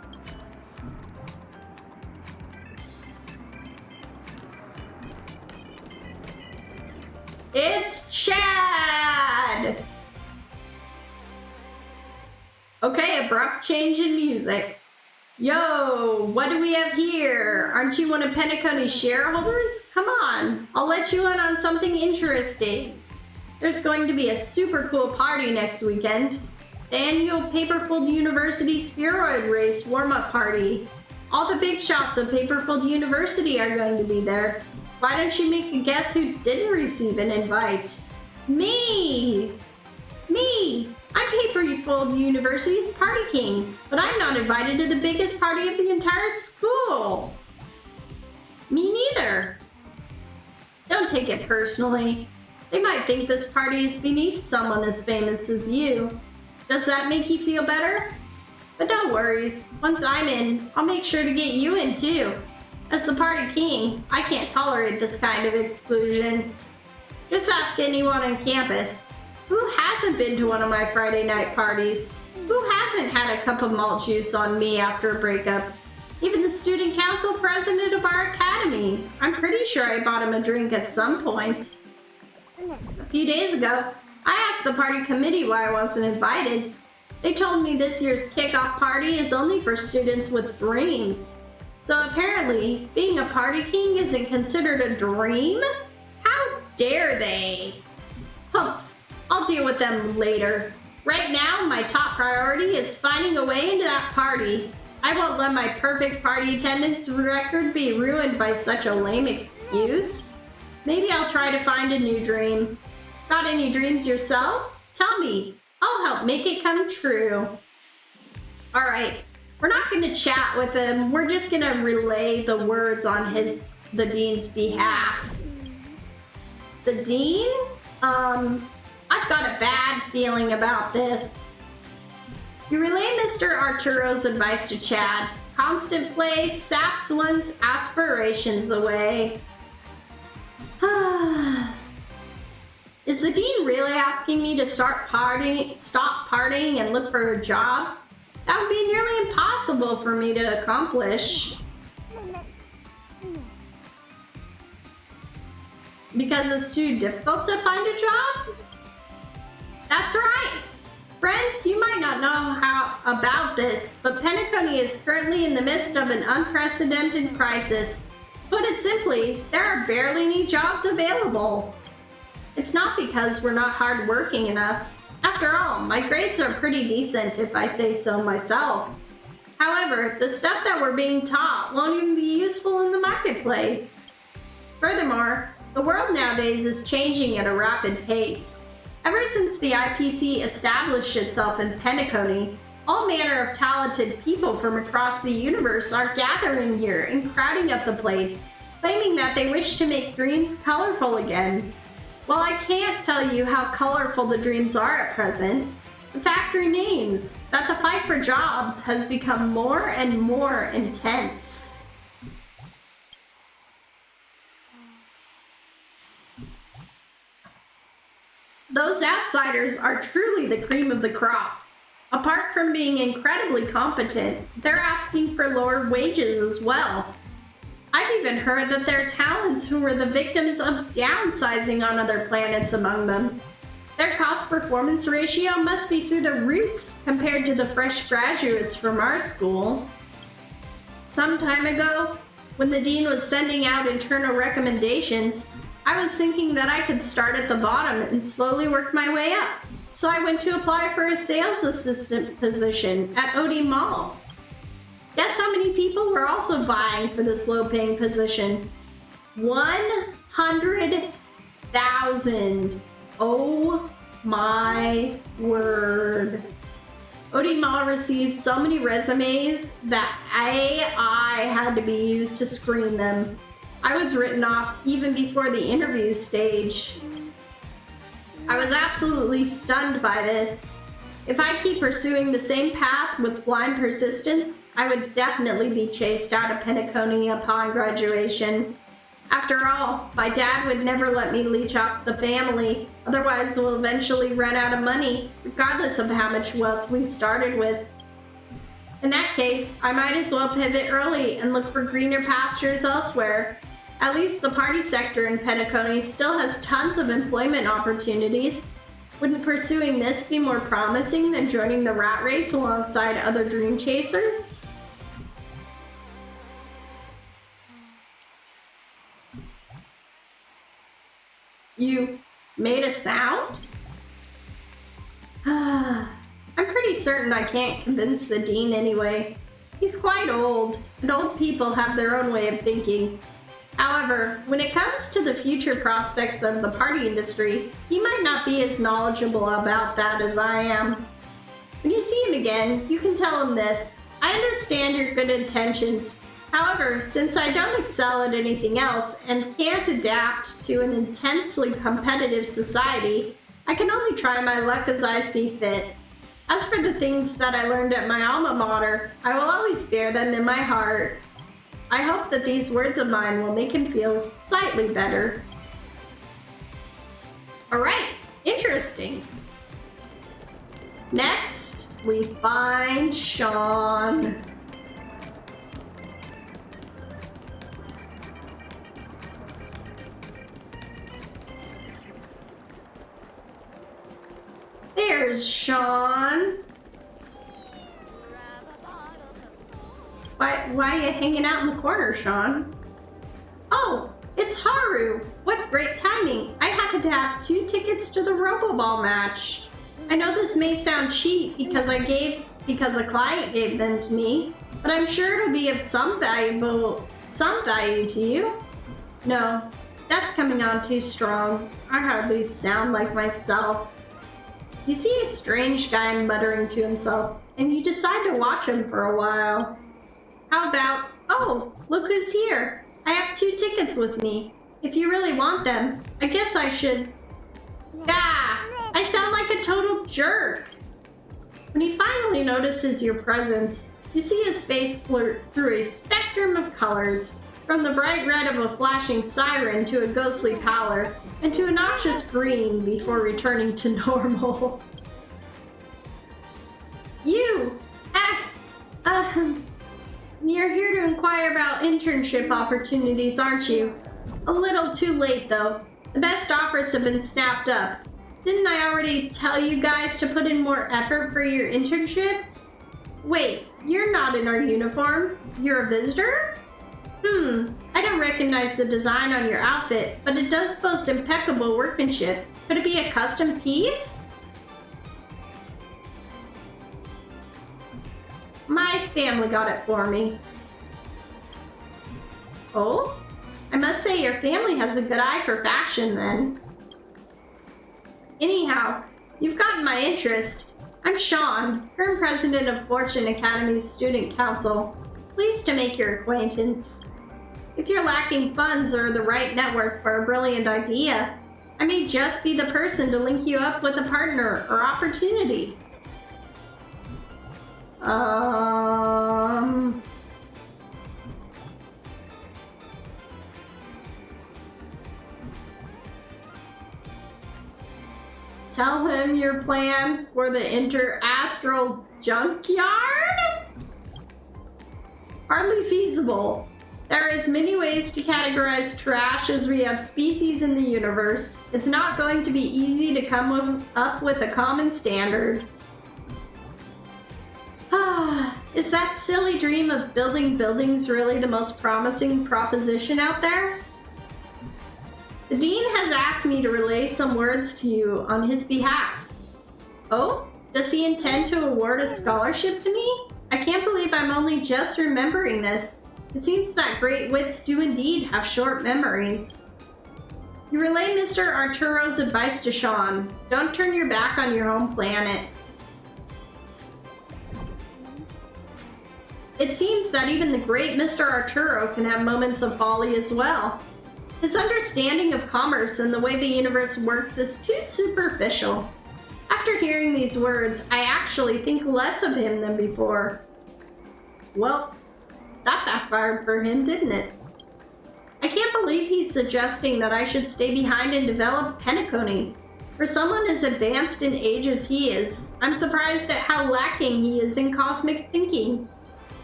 It's Chad! Okay, abrupt change in music. Yo, what do we have here? Aren't you one of Penacony's shareholders? Come on, I'll let you in on something interesting. There's going to be a super cool party next weekend. The annual Paperfold University Spheroid Race warm-up party. All the big shots of Paperfold University are going to be there. Why don't you make a guess who didn't receive an invite? Me! Me! I'm Paperfold University's party king, but I'm not invited to the biggest party of the entire school. Me neither. Don't take it personally. They might think this party is beneath someone as famous as you. Does that make you feel better? But no worries. Once I'm in, I'll make sure to get you in too. As the party king, I can't tolerate this kind of exclusion. Just ask anyone on campus. Who hasn't been to one of my Friday night parties? Who hasn't had a cup of malt juice on me after a breakup? Even the student council president of our academy. I'm pretty sure I bought him a drink at some point. A few days ago, I asked the party committee why I wasn't invited. They told me this year's kickoff party is only for students with dreams. So apparently, being a party king isn't considered a dream? How dare they? Humph, I'll deal with them later. Right now, my top priority is finding a way into that party. I won't let my perfect party attendance record be ruined by such a lame excuse. Maybe I'll try to find a new dream. Got any dreams yourself? Tell me. I'll help make it come true. All right, we're not going to chat with him. We're just going to relay the words on the dean's behalf. The dean? I've got a bad feeling about this. You relay Mr. Arturo's advice to Chad. Constant play saps one's aspirations away. Is the dean really asking me to stop partying and look for a job? That would be nearly impossible for me to accomplish. Because it's too difficult to find a job? That's right! Friend, you might not know about this, but Penacony is currently in the midst of an unprecedented crisis. Put it simply, there are barely any jobs available. It's not because we're not hardworking enough. After all, my grades are pretty decent if I say so myself. However, the stuff that we're being taught won't even be useful in the marketplace. Furthermore, the world nowadays is changing at a rapid pace. Ever since the IPC established itself in Penacony, all manner of talented people from across the universe are gathering here and crowding up the place, claiming that they wish to make dreams colorful again. While I can't tell you how colorful the dreams are at present, the fact remains that the fight for jobs has become more and more intense. Those outsiders are truly the cream of the crop. Apart from being incredibly competent, they're asking for lower wages as well. I've even heard that there are talents who were the victims of downsizing on other planets among them. Their cost-performance ratio must be through the roof compared to the fresh graduates from our school. Some time ago, when the dean was sending out internal recommendations, I was thinking that I could start at the bottom and slowly work my way up. So I went to apply for a sales assistant position at OD Mall. Guess how many people were also vying for this low-paying position? 100,000. Oh my word. OD Mall received so many resumes that AI had to be used to screen them. I was written off even before the interview stage. I was absolutely stunned by this. If I keep pursuing the same path with blind persistence, I would definitely be chased out of Penacony upon graduation. After all, my dad would never let me leech off the family, otherwise we'll eventually run out of money, regardless of how much wealth we started with. In that case, I might as well pivot early and look for greener pastures elsewhere. At least the party sector in Penacony still has tons of employment opportunities. Wouldn't pursuing this be more promising than joining the rat race alongside other dream chasers? You made a sound? I'm pretty certain I can't convince the dean anyway. He's quite old, and old people have their own way of thinking. However, when it comes to the future prospects of the party industry, he might not be as knowledgeable about that as I am. When you see him again, you can tell him this. I understand your good intentions. However, since I don't excel at anything else and can't adapt to an intensely competitive society, I can only try my luck as I see fit. As for the things that I learned at my alma mater, I will always bear them in my heart. I hope that these words of mine will make him feel slightly better. Alright, interesting. Next, we find Sean. There's Sean. Why are you hanging out in the corner, Sean? Oh, it's Haru. What great timing. I happen to have 2 tickets to the Roboball match. I know this may sound cheap because a client gave them to me, but I'm sure it'll be of some value to you. No, that's coming on too strong. I hardly sound like myself. You see a strange guy muttering to himself, and you decide to watch him for a while. How about, oh, look who's here. I have 2 tickets with me. If you really want them, I guess I should... Ah, I sound like a total jerk. When he finally notices your presence, you see his face flirt through a spectrum of colors, from the bright red of a flashing siren to a ghostly pallor, and to a noxious green before returning to normal. You! You're here to inquire about internship opportunities, aren't you? A little too late, though. The best offers have been snapped up. Didn't I already tell you guys to put in more effort for your internships? Wait, you're not in our uniform. You're a visitor? I don't recognize the design on your outfit, but it does boast impeccable workmanship. Could it be a custom piece? My family got it for me. Oh? I must say your family has a good eye for fashion then. Anyhow, you've gotten my interest. I'm Sean, current president of Fortune Academy's Student Council. Pleased to make your acquaintance. If you're lacking funds or the right network for a brilliant idea, I may just be the person to link you up with a partner or opportunity. Tell him your plan for the interastral junkyard? Hardly feasible. There is many ways to categorize trash as we have species in the universe. It's not going to be easy to come up with a common standard. Is that silly dream of building buildings really the most promising proposition out there? The Dean has asked me to relay some words to you on his behalf. Oh? Does he intend to award a scholarship to me? I can't believe I'm only just remembering this. It seems that great wits do indeed have short memories. You relay Mr. Arturo's advice to Sean. Don't turn your back on your home planet. It seems that even the great Mr. Arturo can have moments of folly as well. His understanding of commerce and the way the universe works is too superficial. After hearing these words, I actually think less of him than before. Well, that backfired for him, didn't it? I can't believe he's suggesting that I should stay behind and develop Penacony. For someone as advanced in age as he is, I'm surprised at how lacking he is in cosmic thinking.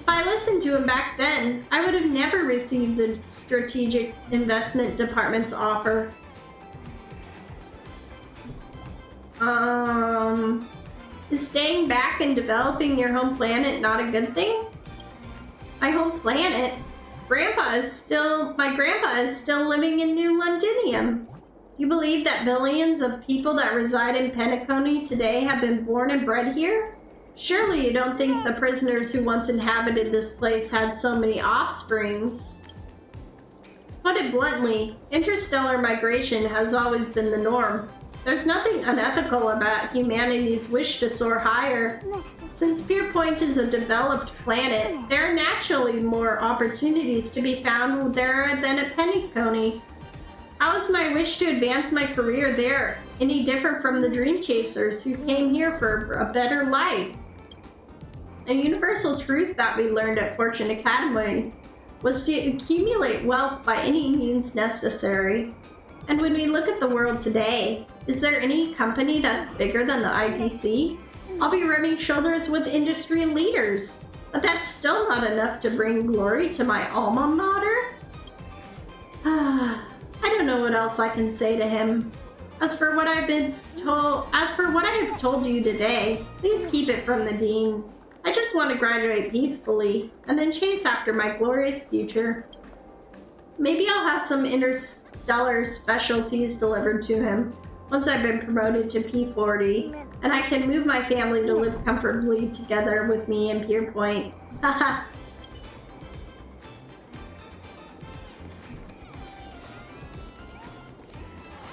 If I listened to him back then, I would have never received the Strategic Investment Department's offer. Is staying back and developing your home planet not a good thing? My home planet? My grandpa is still living in New Londinium. Do you believe that billions of people that reside in Penacony today have been born and bred here? Surely you don't think the prisoners who once inhabited this place had so many offsprings? Put it bluntly, interstellar migration has always been the norm. There's nothing unethical about humanity's wish to soar higher. Since Pierpoint is a developed planet, there are naturally more opportunities to be found there than at Penacony. How is my wish to advance my career there any different from the dream chasers who came here for a better life? A universal truth that we learned at Fortune Academy was to accumulate wealth by any means necessary. And when we look at the world today, is there any company that's bigger than the IDC? I'll be rubbing shoulders with industry leaders, but that's still not enough to bring glory to my alma mater. I don't know what else I can say to him. As for what I have told you today, please keep it from the Dean. I just want to graduate peacefully and then chase after my glorious future. Maybe I'll have some interstellar specialties delivered to him once I've been promoted to P40, and I can move my family to live comfortably together with me in Pierpoint. Haha.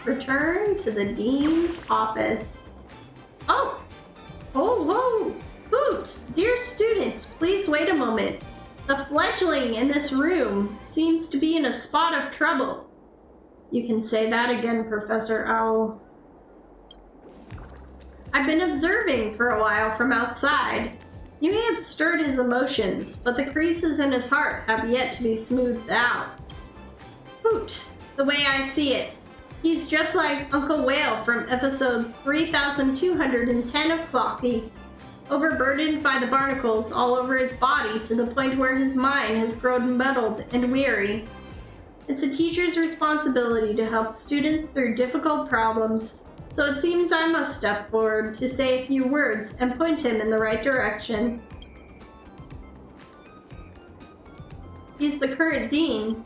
Return to the Dean's office. Oh! Oh, whoa! Hoot! Dear student, please wait a moment. The fledgling in this room seems to be in a spot of trouble. You can say that again, Professor Owl. I've been observing for a while from outside. You may have stirred his emotions, but the creases in his heart have yet to be smoothed out. Hoot! The way I see it, he's just like Uncle Whale from episode 3210 of Clocky, overburdened by the barnacles all over his body to the point where his mind has grown muddled and weary. It's a teacher's responsibility to help students through difficult problems, so it seems I must step forward to say a few words and point him in the right direction. He's the current dean.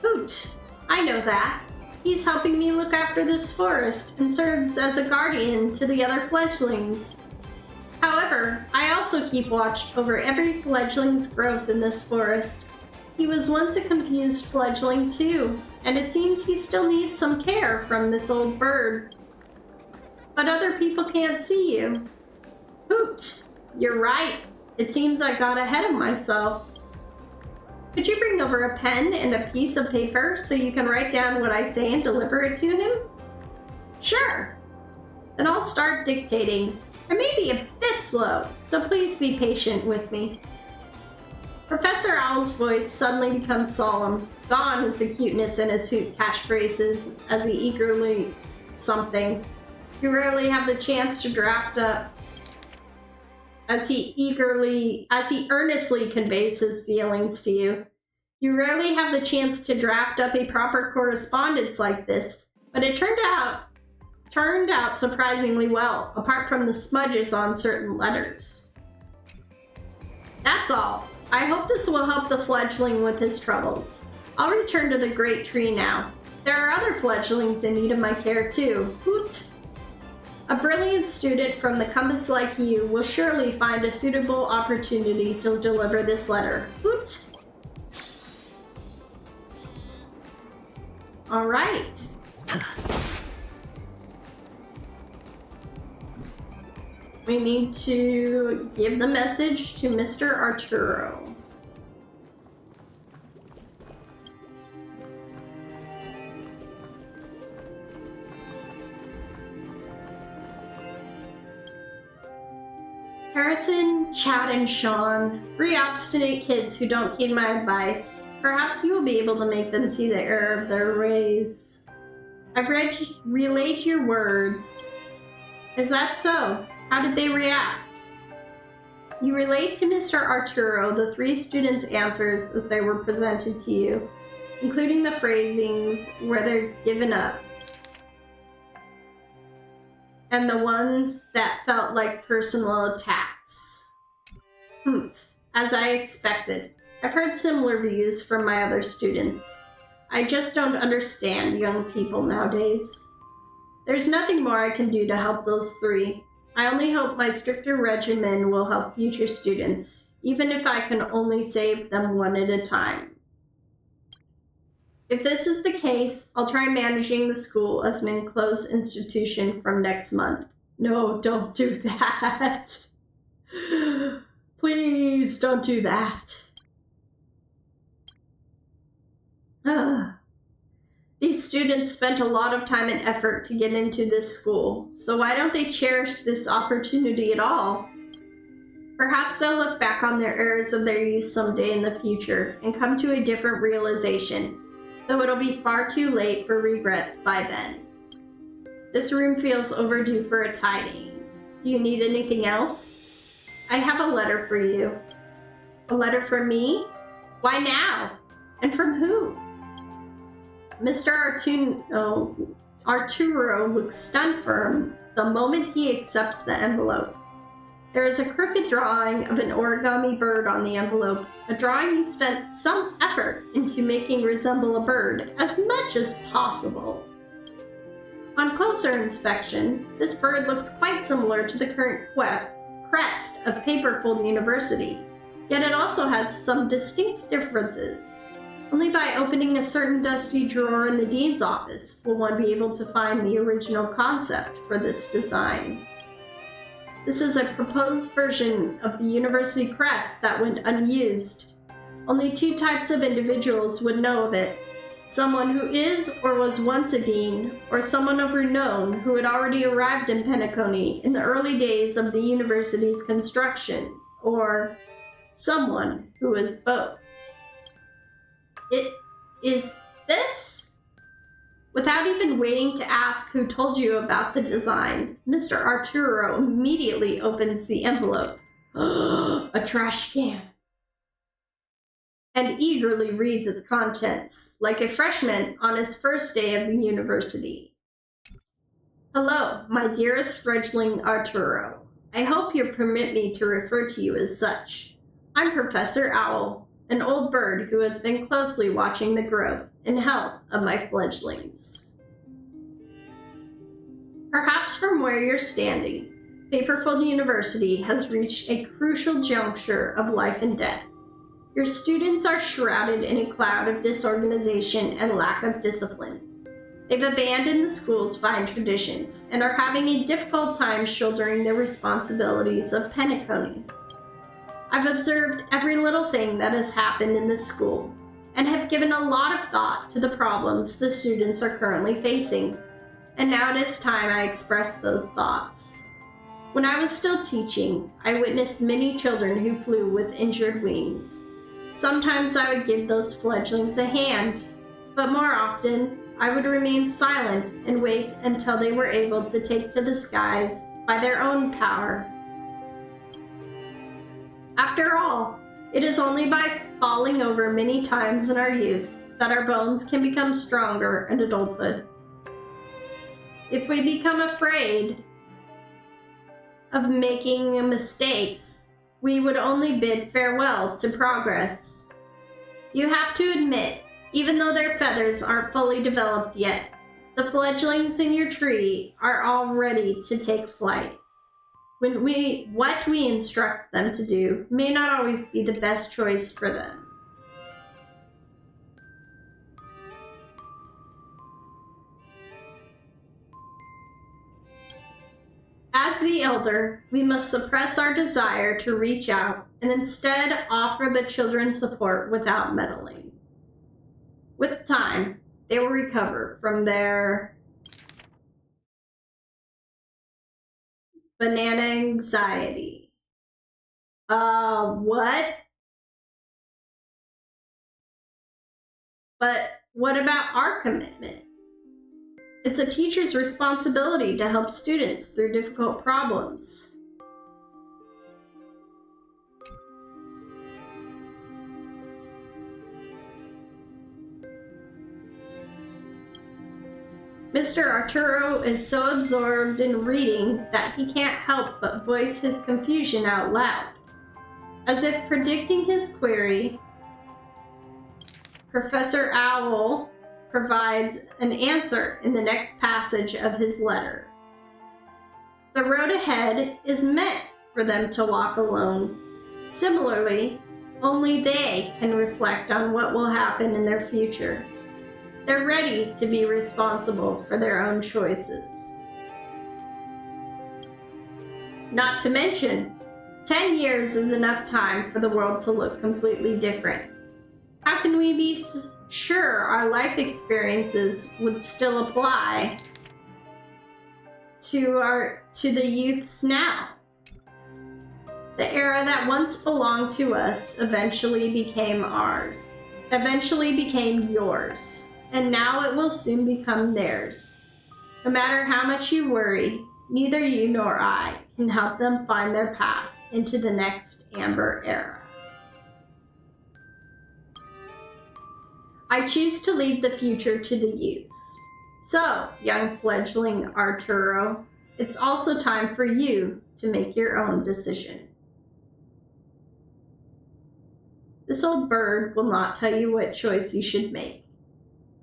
Hoot! I know that. He's helping me look after this forest and serves as a guardian to the other fledglings. However, I also keep watch over every fledgling's growth in this forest. He was once a confused fledgling too, and it seems he still needs some care from this old bird. But other people can't see you. Hoot! You're right. It seems I got ahead of myself. Could you bring over a pen and a piece of paper so you can write down what I say and deliver it to him? Sure. Then I'll start dictating. I may be a bit slow, so please be patient with me. Professor Owl's voice suddenly becomes solemn. Gone is the cuteness in his hoot catchphrases as he eagerly something. You rarely have the chance to draft up as he earnestly conveys his feelings to you. You rarely have the chance to draft up a proper correspondence like this, but it turned out surprisingly well, apart from the smudges on certain letters. That's all. I hope this will help the fledgling with his troubles. I'll return to the great tree now. There are other fledglings in need of my care too. Hoot! A brilliant student from the compass like you will surely find a suitable opportunity to deliver this letter. Hoot! All right. We need to give the message to Mr. Arturo. Harrison, Chad, and Sean, 3 obstinate kids who don't heed my advice. Perhaps you will be able to make them see the error of their ways. I've relayed your words. Is that so? How did they react? You relayed to Mr. Arturo the 3 students' answers as they were presented to you, including the phrasings where they're given up, and the ones that felt like personal attacks. As I expected. I've heard similar views from my other students. I just don't understand young people nowadays. There's nothing more I can do to help those 3. I only hope my stricter regimen will help future students, even if I can only save them one at a time. If this is the case, I'll try managing the school as an enclosed institution from next month. No, don't do that. Please don't do that. These students spent a lot of time and effort to get into this school, so why don't they cherish this opportunity at all? Perhaps they'll look back on their errors of their youth someday in the future and come to a different realization, though it'll be far too late for regrets by then. This room feels overdue for a tidying. Do you need anything else? I have a letter for you. A letter from me? Why now? And from who? Mr. Arturo looks stunned for him the moment he accepts the envelope. There is a crooked drawing of an origami bird on the envelope, a drawing you spent some effort into making resemble a bird as much as possible. On closer inspection, this bird looks quite similar to the current crest of Paperfold University, yet it also has some distinct differences. Only by opening a certain dusty drawer in the dean's office will one be able to find the original concept for this design. This is a proposed version of the university crest that went unused. Only 2 types of individuals would know of it. Someone who is or was once a dean, or someone of renown who had already arrived in Penacony in the early days of the university's construction, or someone who is both. It is this? Without even waiting to ask who told you about the design, Mr. Arturo immediately opens the envelope. A trash can. And eagerly reads its contents, like a freshman on his first day of the university. Hello, my dearest fledgling Arturo. I hope you'll permit me to refer to you as such. I'm Professor Owl, an old bird who has been closely watching the growth and health of my fledglings. Perhaps from where you're standing, Paperfold University has reached a crucial juncture of life and death. Your students are shrouded in a cloud of disorganization and lack of discipline. They've abandoned the school's fine traditions and are having a difficult time shouldering the responsibilities of penniconing. I've observed every little thing that has happened in this school and have given a lot of thought to the problems the students are currently facing. And now it is time I express those thoughts. When I was still teaching, I witnessed many children who flew with injured wings. Sometimes I would give those fledglings a hand, but more often, I would remain silent and wait until they were able to take to the skies by their own power. After all, it is only by falling over many times in our youth that our bones can become stronger in adulthood. If we become afraid of making mistakes, we would only bid farewell to progress. You have to admit, even though their feathers aren't fully developed yet, the fledglings in your tree are all ready to take flight. What we instruct them to do may not always be the best choice for them. As the elder, we must suppress our desire to reach out and instead offer the children support without meddling. With time, they will recover from their banana anxiety. What? But what about our commitment? It's a teacher's responsibility to help students through difficult problems. Mr. Arturo is so absorbed in reading that he can't help but voice his confusion out loud. As if predicting his query, Professor Owl provides an answer in the next passage of his letter. The road ahead is meant for them to walk alone. Similarly, only they can reflect on what will happen in their future. They're ready to be responsible for their own choices. Not to mention, 10 years is enough time for the world to look completely different. How can we be sure our life experiences would still apply to the youths now? The era that once belonged to us eventually became ours, eventually became yours, and now it will soon become theirs. No matter how much you worry, neither you nor I can help them find their path into the next Amber era. I choose to leave the future to the youths. So, young fledgling Arturo, it's also time for you to make your own decision. This old bird will not tell you what choice you should make.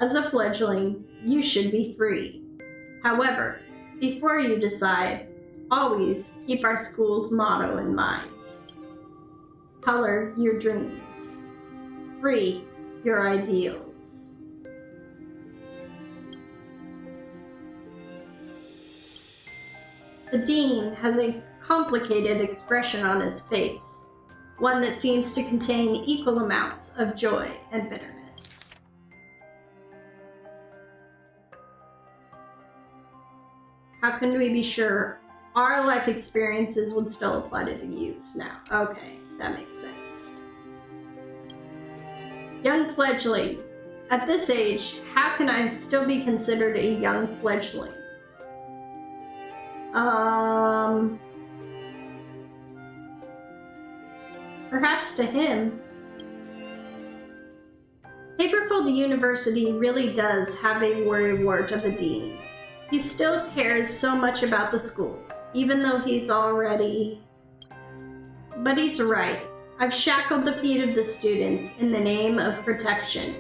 As a fledgling, you should be free. However, before you decide, always keep our school's motto in mind. Color your dreams. Free your ideals. The dean has a complicated expression on his face, one that seems to contain equal amounts of joy and bitterness. How can we be sure our life experiences would still apply to the youths now? Okay, that makes sense. Young fledgling. At this age, how can I still be considered a young fledgling? Perhaps to him. Paperfold University really does have a worrywart of a dean. He still cares so much about the school, even though he's already... But he's right. I've shackled the feet of the students in the name of protection.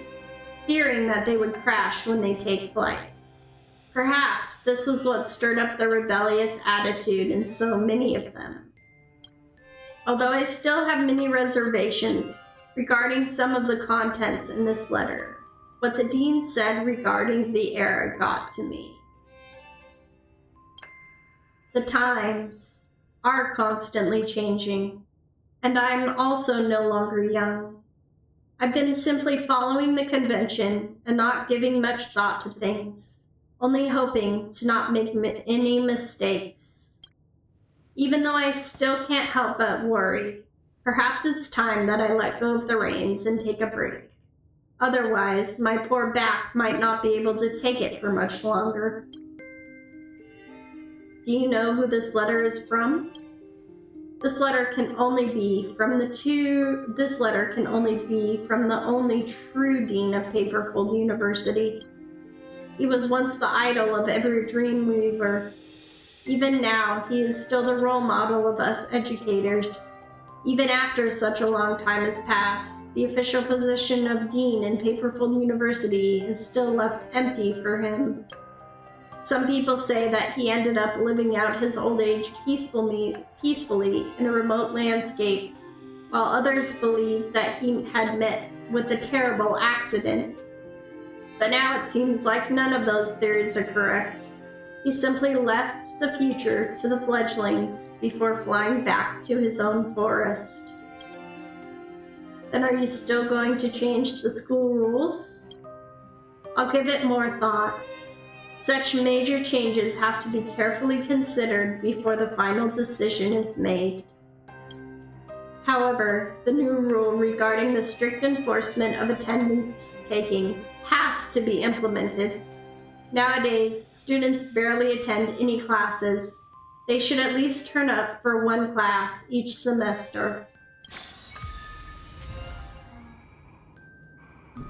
fearing that they would crash when they take flight. Perhaps this was what stirred up the rebellious attitude in so many of them. Although I still have many reservations regarding some of the contents in this letter, what the dean said regarding the era got to me. The times are constantly changing, and I'm also no longer young. I've been simply following the convention and not giving much thought to things, only hoping to not make any mistakes. Even though I still can't help but worry, perhaps it's time that I let go of the reins and take a break. Otherwise, my poor back might not be able to take it for much longer. Do you know who this letter is from? This letter can only be from the only true dean of Paperfold University. He was once the idol of every dreamweaver. Even now, he is still the role model of us educators. Even after such a long time has passed, the official position of dean in Paperfold University is still left empty for him. Some people say that he ended up living out his old age peacefully in a remote landscape, while others believe that he had met with a terrible accident. But now it seems like none of those theories are correct. He simply left the future to the fledglings before flying back to his own forest. Then are you still going to change the school rules? I'll give it more thought. Such major changes have to be carefully considered before the final decision is made. However, the new rule regarding the strict enforcement of attendance taking has to be implemented. Nowadays, students barely attend any classes. They should at least turn up for one class each semester.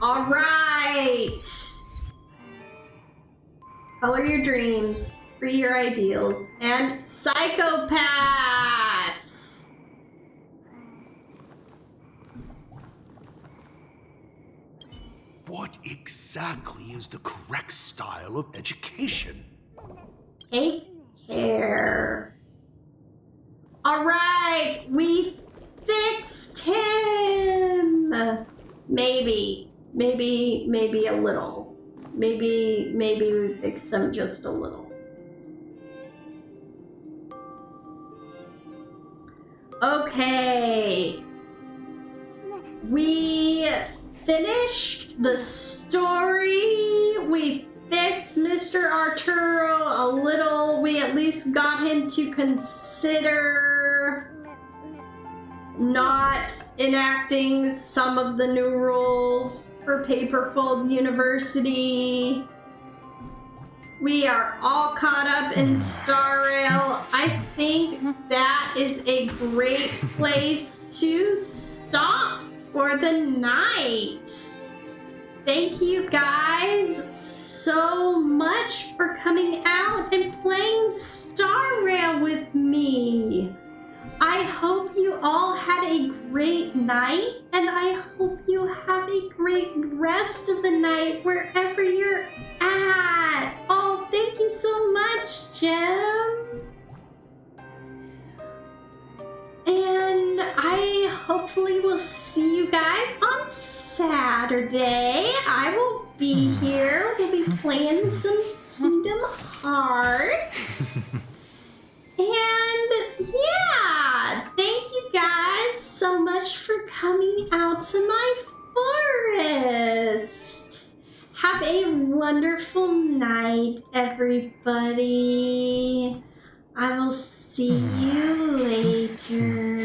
All right! Color your dreams, free your ideals, and psychopaths! What exactly is the correct style of education? Take care. All right, we fixed him. Maybe a little. Maybe we fix him just a little. Okay. We finished the story. We fixed Mr. Arturo a little. We at least got him to consider not enacting some of the new rules for Paperfold University. We are all caught up in Star Rail. I think that is a great place to stop for the night. Thank you guys so much for coming out and playing Star Rail with me. I hope you all had a great night, and I hope you have a great rest of the night wherever you're at. Oh, thank you so much, Jem. And I hopefully will see you guys on Saturday. I will be here. We'll be playing some Kingdom Hearts. And yeah, thank you guys so much for coming out to my forest. Have a wonderful night, everybody. I will see you later.